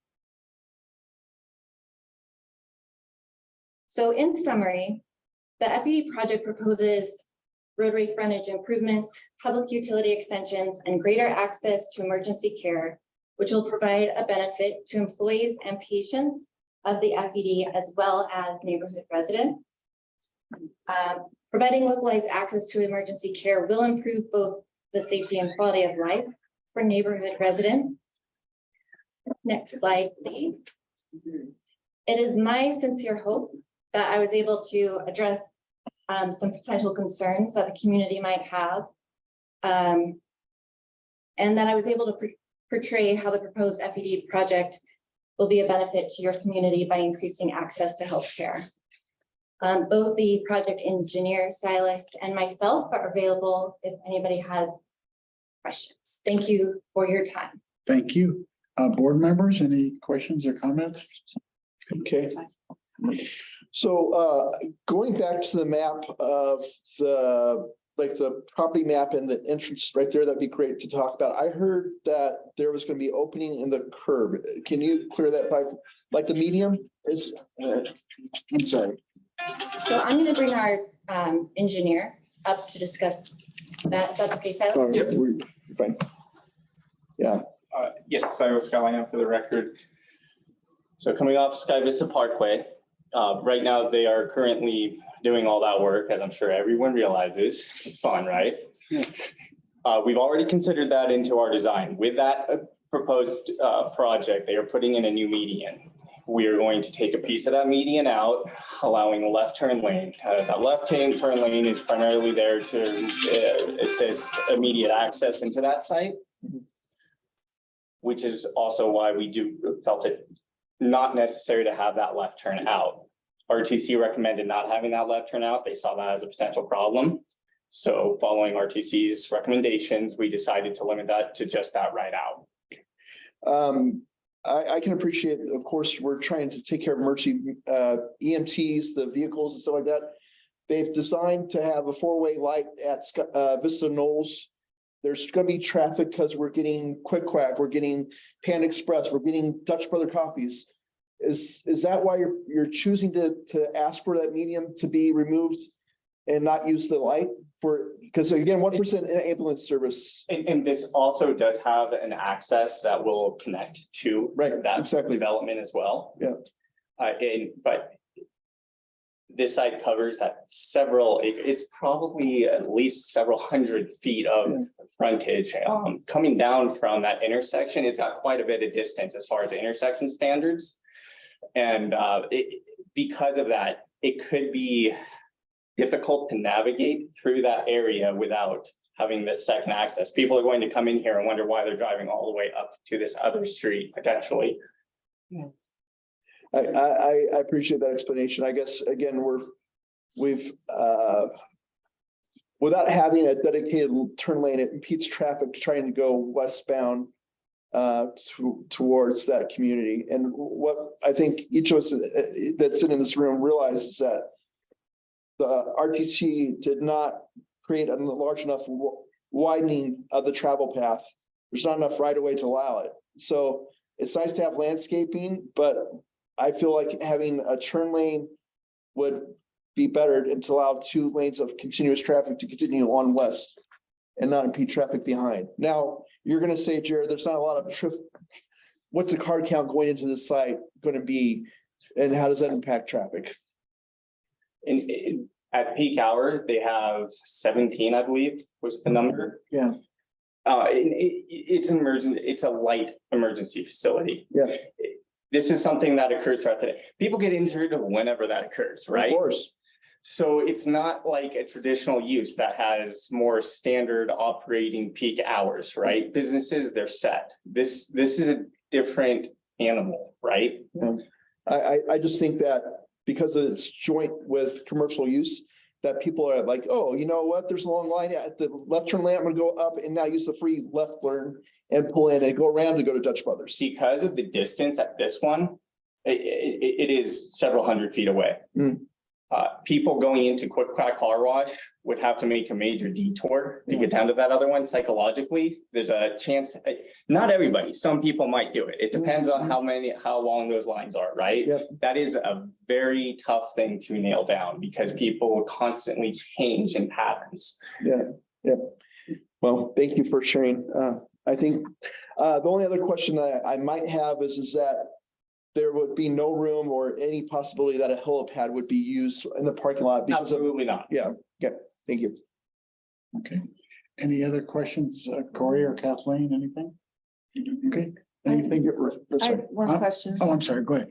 So in summary, the FED project proposes roadway frontage improvements, public utility extensions, and greater access to emergency care, which will provide a benefit to employees and patients of the FED as well as neighborhood residents. Providing localized access to emergency care will improve both the safety and quality of life for neighborhood residents. Next slide, please. It is my sincere hope that I was able to address some potential concerns that the community might have. And that I was able to portray how the proposed FED project will be a benefit to your community by increasing access to healthcare. Both the project engineer, Silas, and myself are available if anybody has questions. Thank you for your time. Thank you. Board members, any questions or comments? Okay. So going back to the map of the property map and the entrance right there, that'd be great to talk about. I heard that there was going to be opening in the curb. Can you clear that by, like the medium is, I'm sorry. So I'm going to bring our engineer up to discuss that. That's okay, Silas? Yep. Fine. Yeah. Yes, Cyrus Callahan for the record. So coming off Sky Vista Parkway, right now they are currently doing all that work, as I'm sure everyone realizes. It's fun, right? Yeah. We've already considered that into our design. With that proposed project, they are putting in a new median. We are going to take a piece of that median out, allowing a left turn lane. That left turn lane is primarily there to assist immediate access into that site, which is also why we felt it not necessary to have that left turn out. RTC recommended not having that left turn out. They saw that as a potential problem. So following RTC's recommendations, we decided to limit that to just that right out. I can appreciate, of course, we're trying to take care of emergency EMTs, the vehicles and stuff like that. They've designed to have a four-way light at Vista Knolls. There's going to be traffic because we're getting Quick Quack, we're getting Panda Express, we're getting Dutch Brother coffees. Is that why you're choosing to ask for that medium to be removed and not use the light for? Because again, 1% ambulance service. And this also does have an access that will connect to that development as well. Yeah. But this site covers that it's probably at least several hundred feet of frontage. Coming down from that intersection, it's got quite a bit of distance as far as the intersection standards. And because of that, it could be difficult to navigate through that area without having this second access. People are going to come in here and wonder why they're driving all the way up to this other street potentially. I appreciate that explanation. I guess, again, we've without having a dedicated turn lane, it impedes traffic trying to go westbound towards that community. And what I think each of us that's in this room realizes that the RTC did not create a large enough widening of the travel path. There's not enough right of way to allow it. So it's nice to have landscaping, but I feel like having a turn lane would be better and to allow 2 lanes of continuous traffic to continue on west and not impede traffic behind. Now, you're gonna say, Jared, there's not a lot of traffic. What's the car count going into the site gonna be? And how does that impact traffic? At peak hour, they have 17, I believe, was the number. Yeah. It's an emergency, it's a light emergency facility. Yeah. This is something that occurs throughout the day. People get injured whenever that occurs, right? Of course. So it's not like a traditional use that has more standard operating peak hours, right? Businesses, they're set. This is a different animal, right? I just think that because it's joint with commercial use, that people are like, oh, you know what, there's a long line at the left turn lane, I'm gonna go up and now use the free left turn and pull in and go around to go to Dutch Brothers. Because of the distance at this one, it is several hundred feet away. People going into Quick Quack Car Wash would have to make a major detour to get down to that other one. Psychologically, there's a chance, not everybody, some people might do it. It depends on how long those lines are, right? Yep. That is a very tough thing to nail down because people constantly change in patterns. Yeah. Well, thank you for sharing. I think the only other question that I might have is that there would be no room or any possibility that a helipad would be used in the parking lot. Because Absolutely not. Yeah, thank you. Okay. Any other questions, Corey or Kathleen, anything? Okay. Anything? I have one question. Oh, I'm sorry. Go ahead.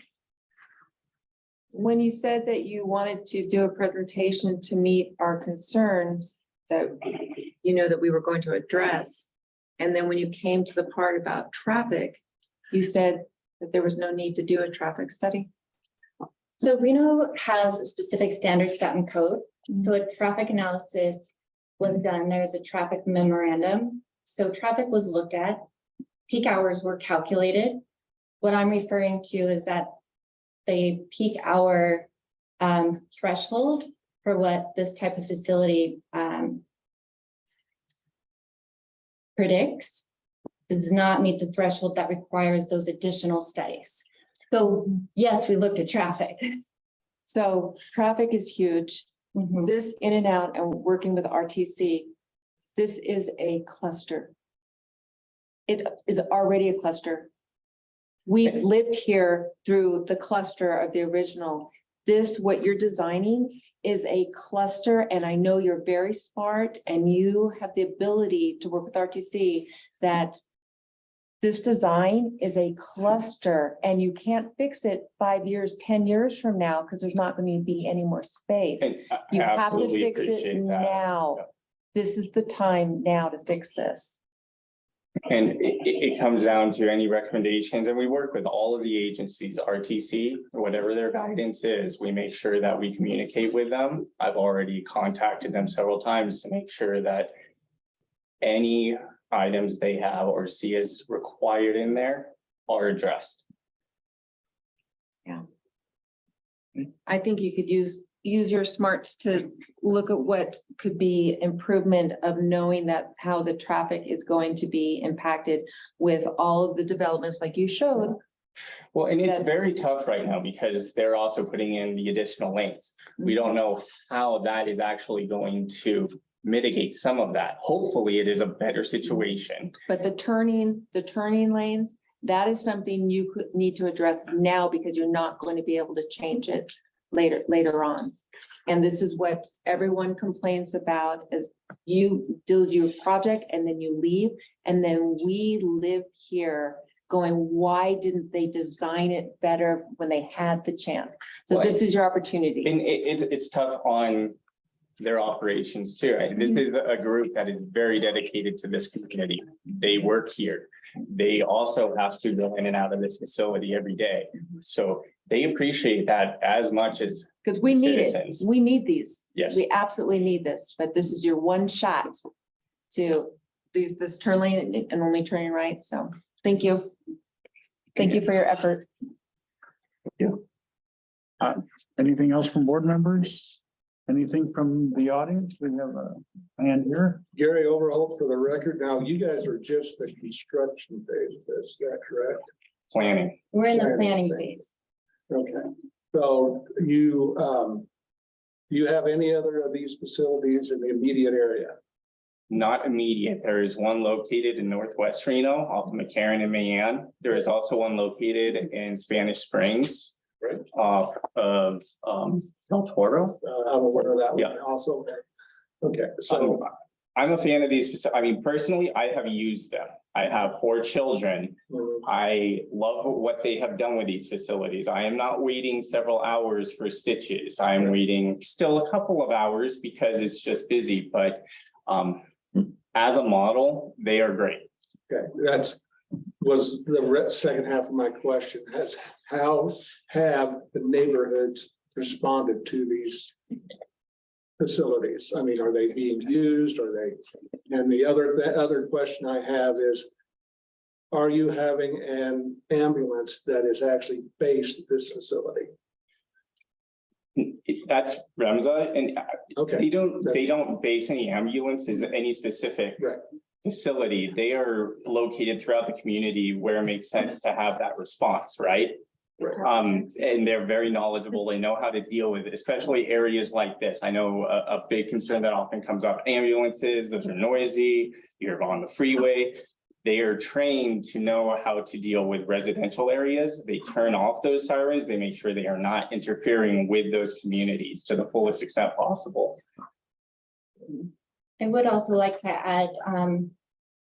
When you said that you wanted to do a presentation to meet our concerns that that we were going to address, and then when you came to the part about traffic, you said that there was no need to do a traffic study. So Reno has a specific standard set in code. So a traffic analysis was done. There's a traffic memorandum. So traffic was looked at. Peak hours were calculated. What I'm referring to is that the peak hour threshold for what this type of facility predicts does not meet the threshold that requires those additional studies. So yes, we looked at traffic. So traffic is huge. This in and out and working with RTC, this is a cluster. It is already a cluster. We've lived here through the cluster of the original. This, what you're designing is a cluster, and I know you're very smart and you have the ability to work with RTC that this design is a cluster and you can't fix it 5 years, 10 years from now, because there's not going to be any more space. And I You have to absolutely fix it appreciate that. now. This is the time now to fix this. And it comes down to any recommendations, and we work with all of the agencies, RTC, whatever their guidance is, we make sure that we communicate with them. I've already contacted them several times to make sure that any items they have or see as required in there are addressed. I think you could use your smarts to look at what could be improvement of knowing that how the traffic is going to be impacted with all of the developments like you showed. Well, and it's That's- very tough right now because they're also putting in the additional lanes. We don't know how that is actually going to mitigate some of that. Hopefully, it is a better situation. But the turning lanes, that is something you could need to address now because you're not going to be able to change it later on. And this is what everyone complains about is you do your project and then you leave. And then we live here going, why didn't they design it better when they had the chance? So Well, this is your opportunity. And it's tough on their operations too. And this is a group that is very dedicated to this community. They work here. They also have to go in and out of this facility every day. So they appreciate that as much as, Because we need it. Citizens. We need these. yes. We absolutely need this, but this is your one shot to this turn lane and only turning right. So thank you. Thank you for your effort. Anything else from board members? Anything from the audience? We have a hand here. Gary Overholt for the record. Now, you guys are just the construction phase of this, is that correct? Planning. We're in the planning phase. Okay, so you do you have any other of these facilities in the immediate area? Not immediate. There is one located in Northwest Reno, off of McCarran and Mayan. There is also one located in Spanish Springs. Right. Off of Del Toro. I'm aware of that one Yeah. also. Okay, so I'm a fan of these. I mean, personally, I have used them. I have 4 children. I love what they have done with these facilities. I am not waiting several hours for stitches. I am waiting still a couple of hours because it's just busy, but as a model, they are great. okay, was the second half of my question. How have the neighborhoods responded to these facilities? I mean, are they being used? Are they? And the other question I have is, are you having an ambulance that is actually based at this facility? That's Remza, and Okay. they don't base any ambulances at any specific Right. facility. They are located throughout the community where it makes sense to have that response, right? And they're very knowledgeable. They know how to deal with it, especially areas like this. I know a big concern that often comes up, ambulances, those are noisy, you're on the freeway. They are trained to know how to deal with residential areas. They turn off those sirens. They make sure they are not interfering with those communities to the fullest extent possible. I would also like to add,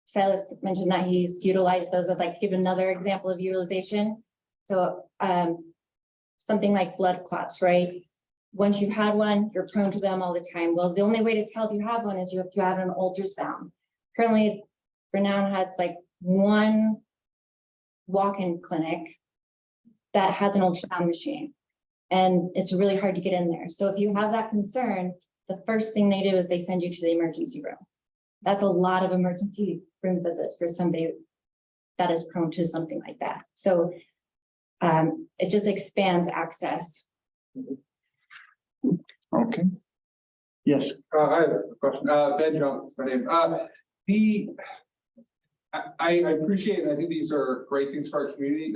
Silas mentioned that he's utilized those. I'd like to give another example of utilization. So, something like blood clots, right? Once you've had one, you're prone to them all the time. Well, the only way to tell if you have one is if you had an ultrasound. Currently, Renown has like one walk-in clinic that has an ultrasound machine. And it's really hard to get in there. So if you have that concern, the first thing they do is they send you to the emergency room. That's a lot of emergency room visits for somebody that is prone to something like that. So it just expands access. Okay. Yes. I have a question. Ben Jones, is my name. I appreciate, and I think these are great things for our community.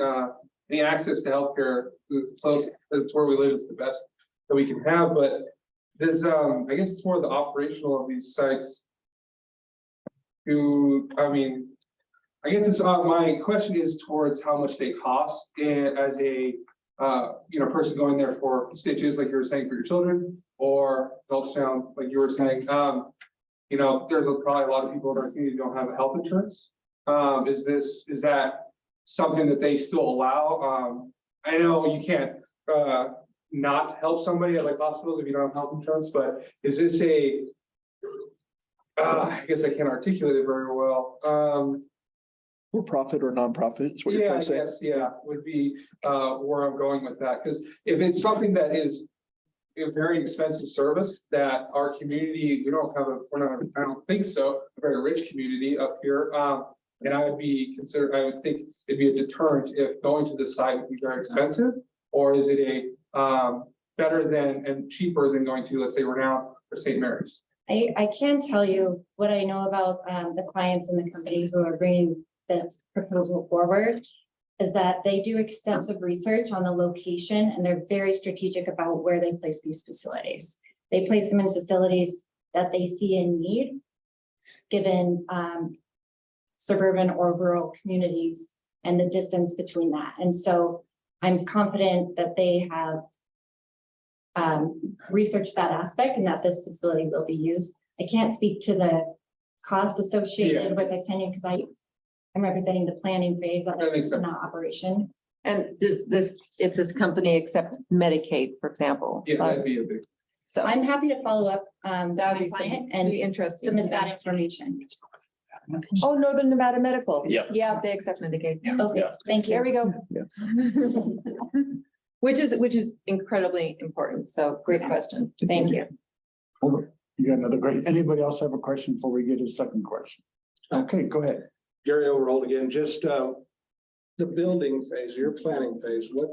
The access to healthcare is close, that's where we live, is the best that we can have, but there's, I guess it's more the operational of these sites. I guess it's, my question is towards how much they cost and as a, person going there for stitches, like you were saying, for your children, or ultrasound, like you were saying. There's probably a lot of people in our community who don't have a health insurance. Is that something that they still allow? I know you can't not help somebody at like hospitals if you don't have health insurance, but is this I guess I can't articulate it very well. For profit or nonprofit is what you're Yeah, trying to say? yes, yeah, would be where I'm going with that, because if it's something that is a very expensive service that our community, I don't think so, a very rich community up here. And I would think it'd be a deterrent if going to the site would be very expensive, or is it a better than and cheaper than going to, let's say, Renown or St. Mary's? I can tell you what I know about the clients in the company who are bringing this proposal forward is that they do extensive research on the location and they're very strategic about where they place these facilities. They place them in facilities that they see in need, given suburban or rural communities and the distance between that. And so I'm confident that they have researched that aspect and that this facility will be used. I can't speak to the costs associated with attending because I'm representing the planning phase of That makes it, sense. not operation. And if this company accept Medicaid, for example. Yeah, that'd be a big. So I'm happy to follow up, That'd be with my client and be and interesting. submit that information. Oh, Northern Nevada Medical. Yep. Yeah, they accept Medicaid. Okay, thank There you. we go. Which is incredibly important. So great question. Thank you. You got another great, anybody else have a question before we get a second question? Okay, go ahead. Gary Overall again, just the building phase, your planning phase, what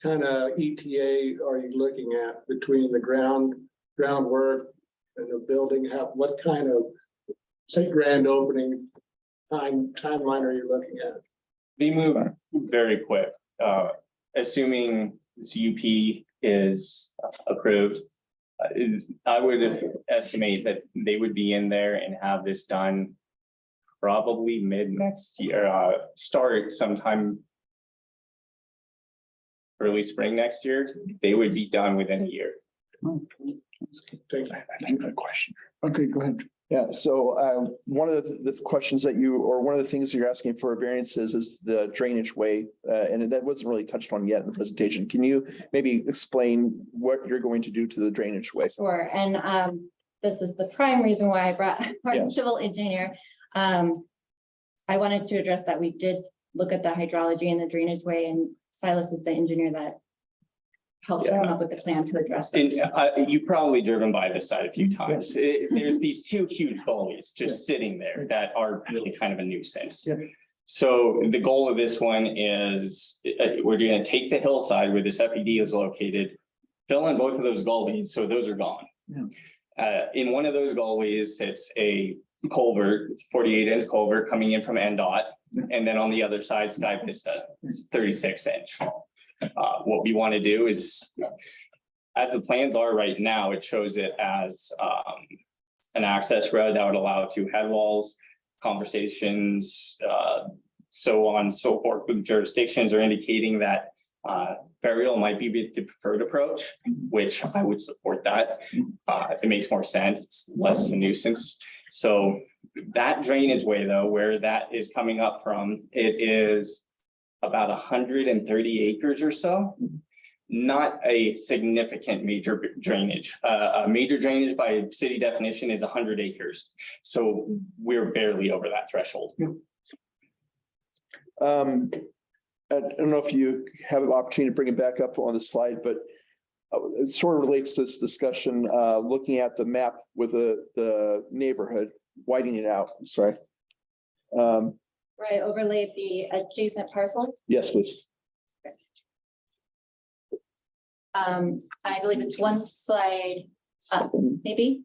kind of ETA are you looking at between the groundwork and the building? What kind of, say, grand opening timeline are you looking at? They move very quick, assuming the CUP is approved. I would estimate that they would be in there and have this done probably mid next year, start sometime early spring next year. They would be done within a year. Thank I have a question. Okay, go ahead. Yeah, so one of the questions that you, or one of the things you're asking for variances is the drainage way, and that wasn't really touched on yet in the presentation. Can you maybe explain what you're going to do to the drainage way? Sure, and this is the prime reason why I brought our Yes. civil engineer. I wanted to address that. We did look at the hydrology and the drainage way, and Silas is the engineer that helped come up with the plan to address And this. you've probably driven by this side a few times. There's these two huge gullies just sitting there that are really kind of a nuisance. Yeah. So the goal of this one is, we're gonna take the hillside where this FED is located, fill in both of those gullies, so those are gone. In one of those gullies, it's a culvert, it's 48-inch culvert coming in from NDOT. And then on the other side, Sky Vista, it's 36-inch. What we want to do is, as the plans are right now, it shows it as an access road that would allow two head walls, conversations, so on and so forth. With jurisdictions are indicating that burial might be the preferred approach, which I would support that. If it makes more sense, it's less of a nuisance. So that drainage way, though, where that is coming up from, it is about 130 acres or so. Not a significant major drainage. A major drainage by city definition is 100 acres. So we're barely over that threshold. I don't know if you have an opportunity to bring it back up on the slide, but it sort of relates to this discussion, looking at the map with the neighborhood, widening it out, sorry. Right, overlay the adjacent parcel. Yes, please. I believe it's one slide up, maybe.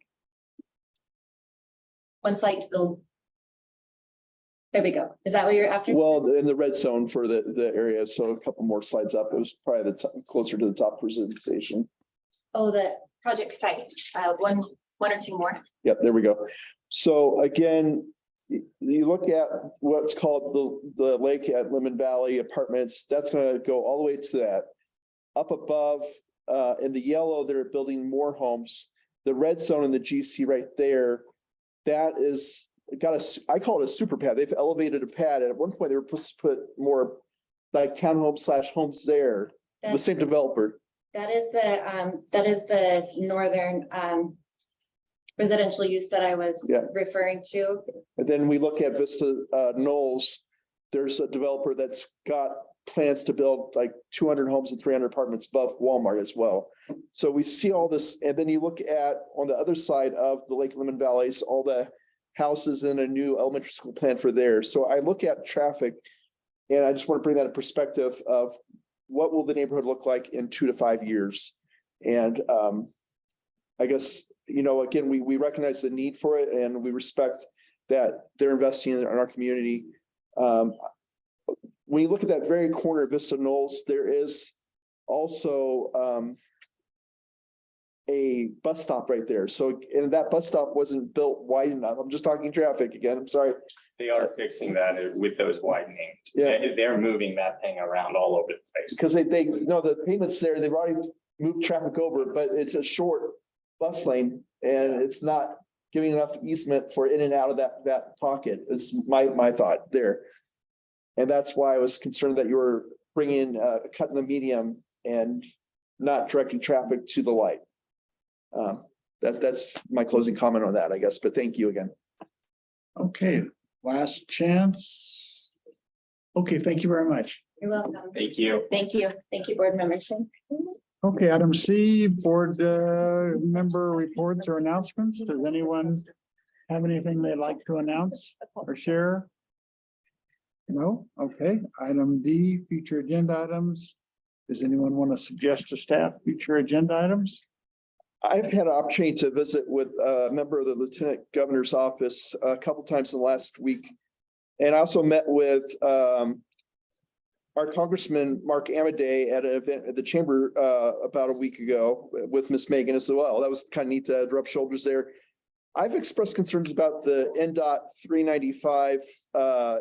One slide to the. There we go. Is that what you're after? Well, in the red zone for the area, so a couple more slides up, it was probably closer to the top presentation. Oh, the project site, one or two more. Yep, there we go. So again, you look at what's called the lake at Lemon Valley Apartments, that's gonna go all the way to that. Up above, in the yellow, they're building more homes. The red zone in the GC right there, that is I call it a super pad. They've elevated a pad. And at one point, they were supposed to put more like townhomes / homes there, the same developer. That is the northern residential use that I was referring to. And then we look at Vista Knolls. There's a developer that's got plans to build like 200 homes and 300 apartments above Walmart as well. So we see all this, and then you look at on the other side of the Lake Lemon Valleys, all the houses in a new elementary school plan for there. So I look at traffic, and I just want to bring that in perspective of what will the neighborhood look like in 2 to 5 years. And I guess, again, we recognize the need for it, and we respect that they're investing in our community. When you look at that very corner of Vista Knolls, there is also a bus stop right there. So, and that bus stop wasn't built wide enough. I'm just talking traffic again. I'm sorry. They are fixing that with those widening. Yeah. They're moving that thing around all over the place. Because they know the pavement's there. They've already moved traffic over, but it's a short bus lane and it's not giving enough easement for in and out of that pocket. It's my thought there. And that's why I was concerned that you were bringing, cutting the medium and not directing traffic to the light. That's my closing comment on that, I guess, but thank you again. Okay, last chance. Okay, thank you very much. You're welcome. Thank you. Thank you. Thank you, board members. Okay, item C, board member reports or announcements. Does anyone have anything they'd like to announce or share? No? Okay. Item D, future agenda items. Does anyone want to suggest to staff future agenda items? I've had an opportunity to visit with a member of the Lieutenant Governor's office a couple times in the last week. And I also met with our Congressman Mark Amaday at an event at the chamber about a week ago with Miss Megan as well. That was kind of neat to rub shoulders there. I've expressed concerns about the NDOT 395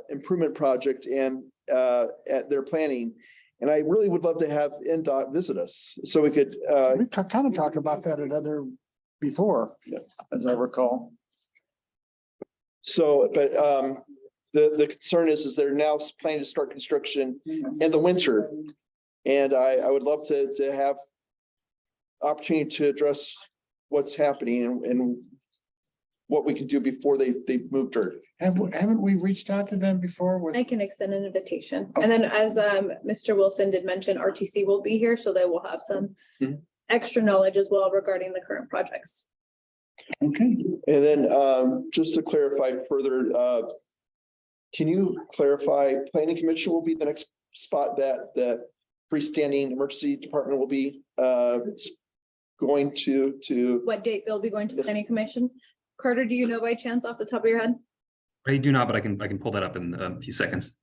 improvement project and at their planning. And I really would love to have NDOT visit us so we could We kind of talked about that at other before, as I recall. so, but the concern is they're now planning to start construction in the winter. And I would love to have opportunity to address what's happening and what we can do before they move dirt. Haven't we reached out to them before with? I can extend an invitation. And then as Mr. Wilson did mention, RTC will be here, so they will have some Mhm. extra knowledge as well regarding the current projects. Okay, And then just to clarify further, can you clarify, planning commission will be the next spot that the freestanding emergency department will be going to? What date they'll be going to the planning commission? Carter, do you know by chance off the top of your head? I do not, but I can pull that up in a few seconds.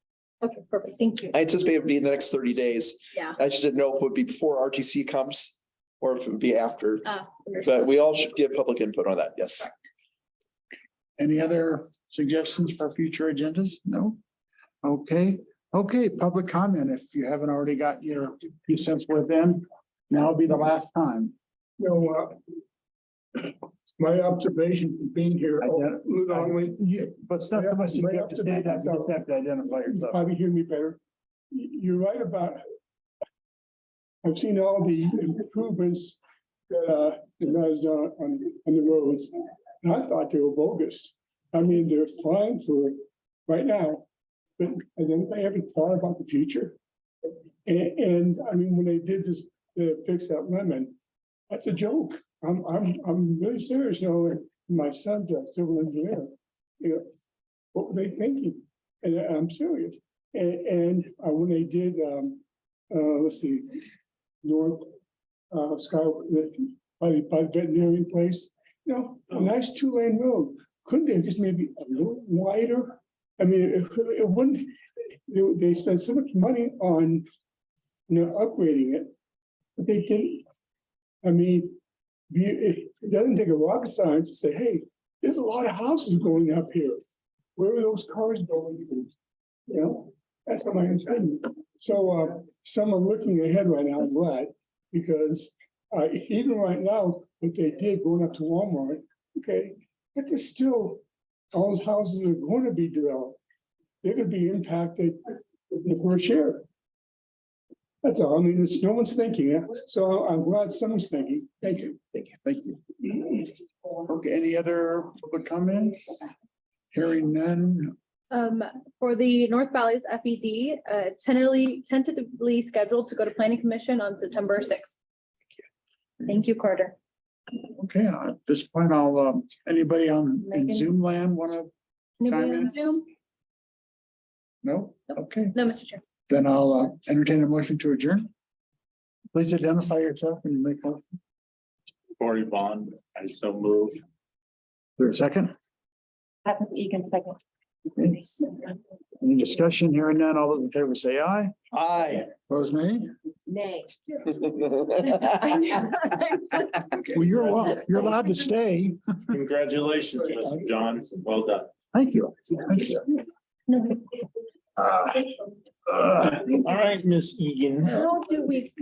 Okay, perfect. Thank you. I anticipate it would be in the next 30 days. Yeah. I just didn't know if it would be before RTC comes or if it would be after, Understood. but we all should give public input on that. Yes. any other suggestions for future agendas? No? Okay, public comment. If you haven't already got your 2 cents worth in, now will be the last time. My observation from being here. But it's not so much you have to stand up, you just have to identify yourself. Probably hear me better. You're right about. I've seen all the improvements that was done on the roads, and I thought they were bogus. I mean, they're fine for right now, but has anybody ever thought about the future? And I mean, when they did this, to fix that lemon, that's a joke. I'm really serious, you know, and my son's a civil engineer. You know, what were they thinking? And I'm serious. And when they did, let's see, North Sky, by the veterinarian place, you know, a nice 2-lane road. Couldn't they just maybe a little wider? I mean, it wouldn't. They spent so much money on, you know, upgrading it, but they didn't. I mean, it doesn't take a rocket science to say, hey, there's a lot of houses going up here. Where are those cars going? You know, that's what my opinion. So some are looking ahead right now, I'm glad, because even right now, what they did going up to Walmart, okay, but there's still, all those houses are going to be developed. They're going to be impacted for a share. That's all. I mean, it's no one's thinking it. So I'm glad someone's thinking. Thank you. Thank you. Okay, any other public comments? Hearing none. For the North Valleys FED, tentatively scheduled to go to planning commission on September 6th. Thank you, Carter. Okay, at this point, I'll, anybody in Megan? Zoom land want to? Anybody Chime in? on Zoom? No? Okay, No, Mr. Chair. then I'll entertain a motion to adjourn. Please identify yourself when you make a motion. Cory Bond, I so move. There a second? Egan, second. Okay. Any discussion here and none? All those in favor say aye. Aye. Opposed, nay? Nay. Well, you're allowed to stay. Congratulations, Mr. John. Well done. Thank you. Thank you. All right, Miss Egan. How do we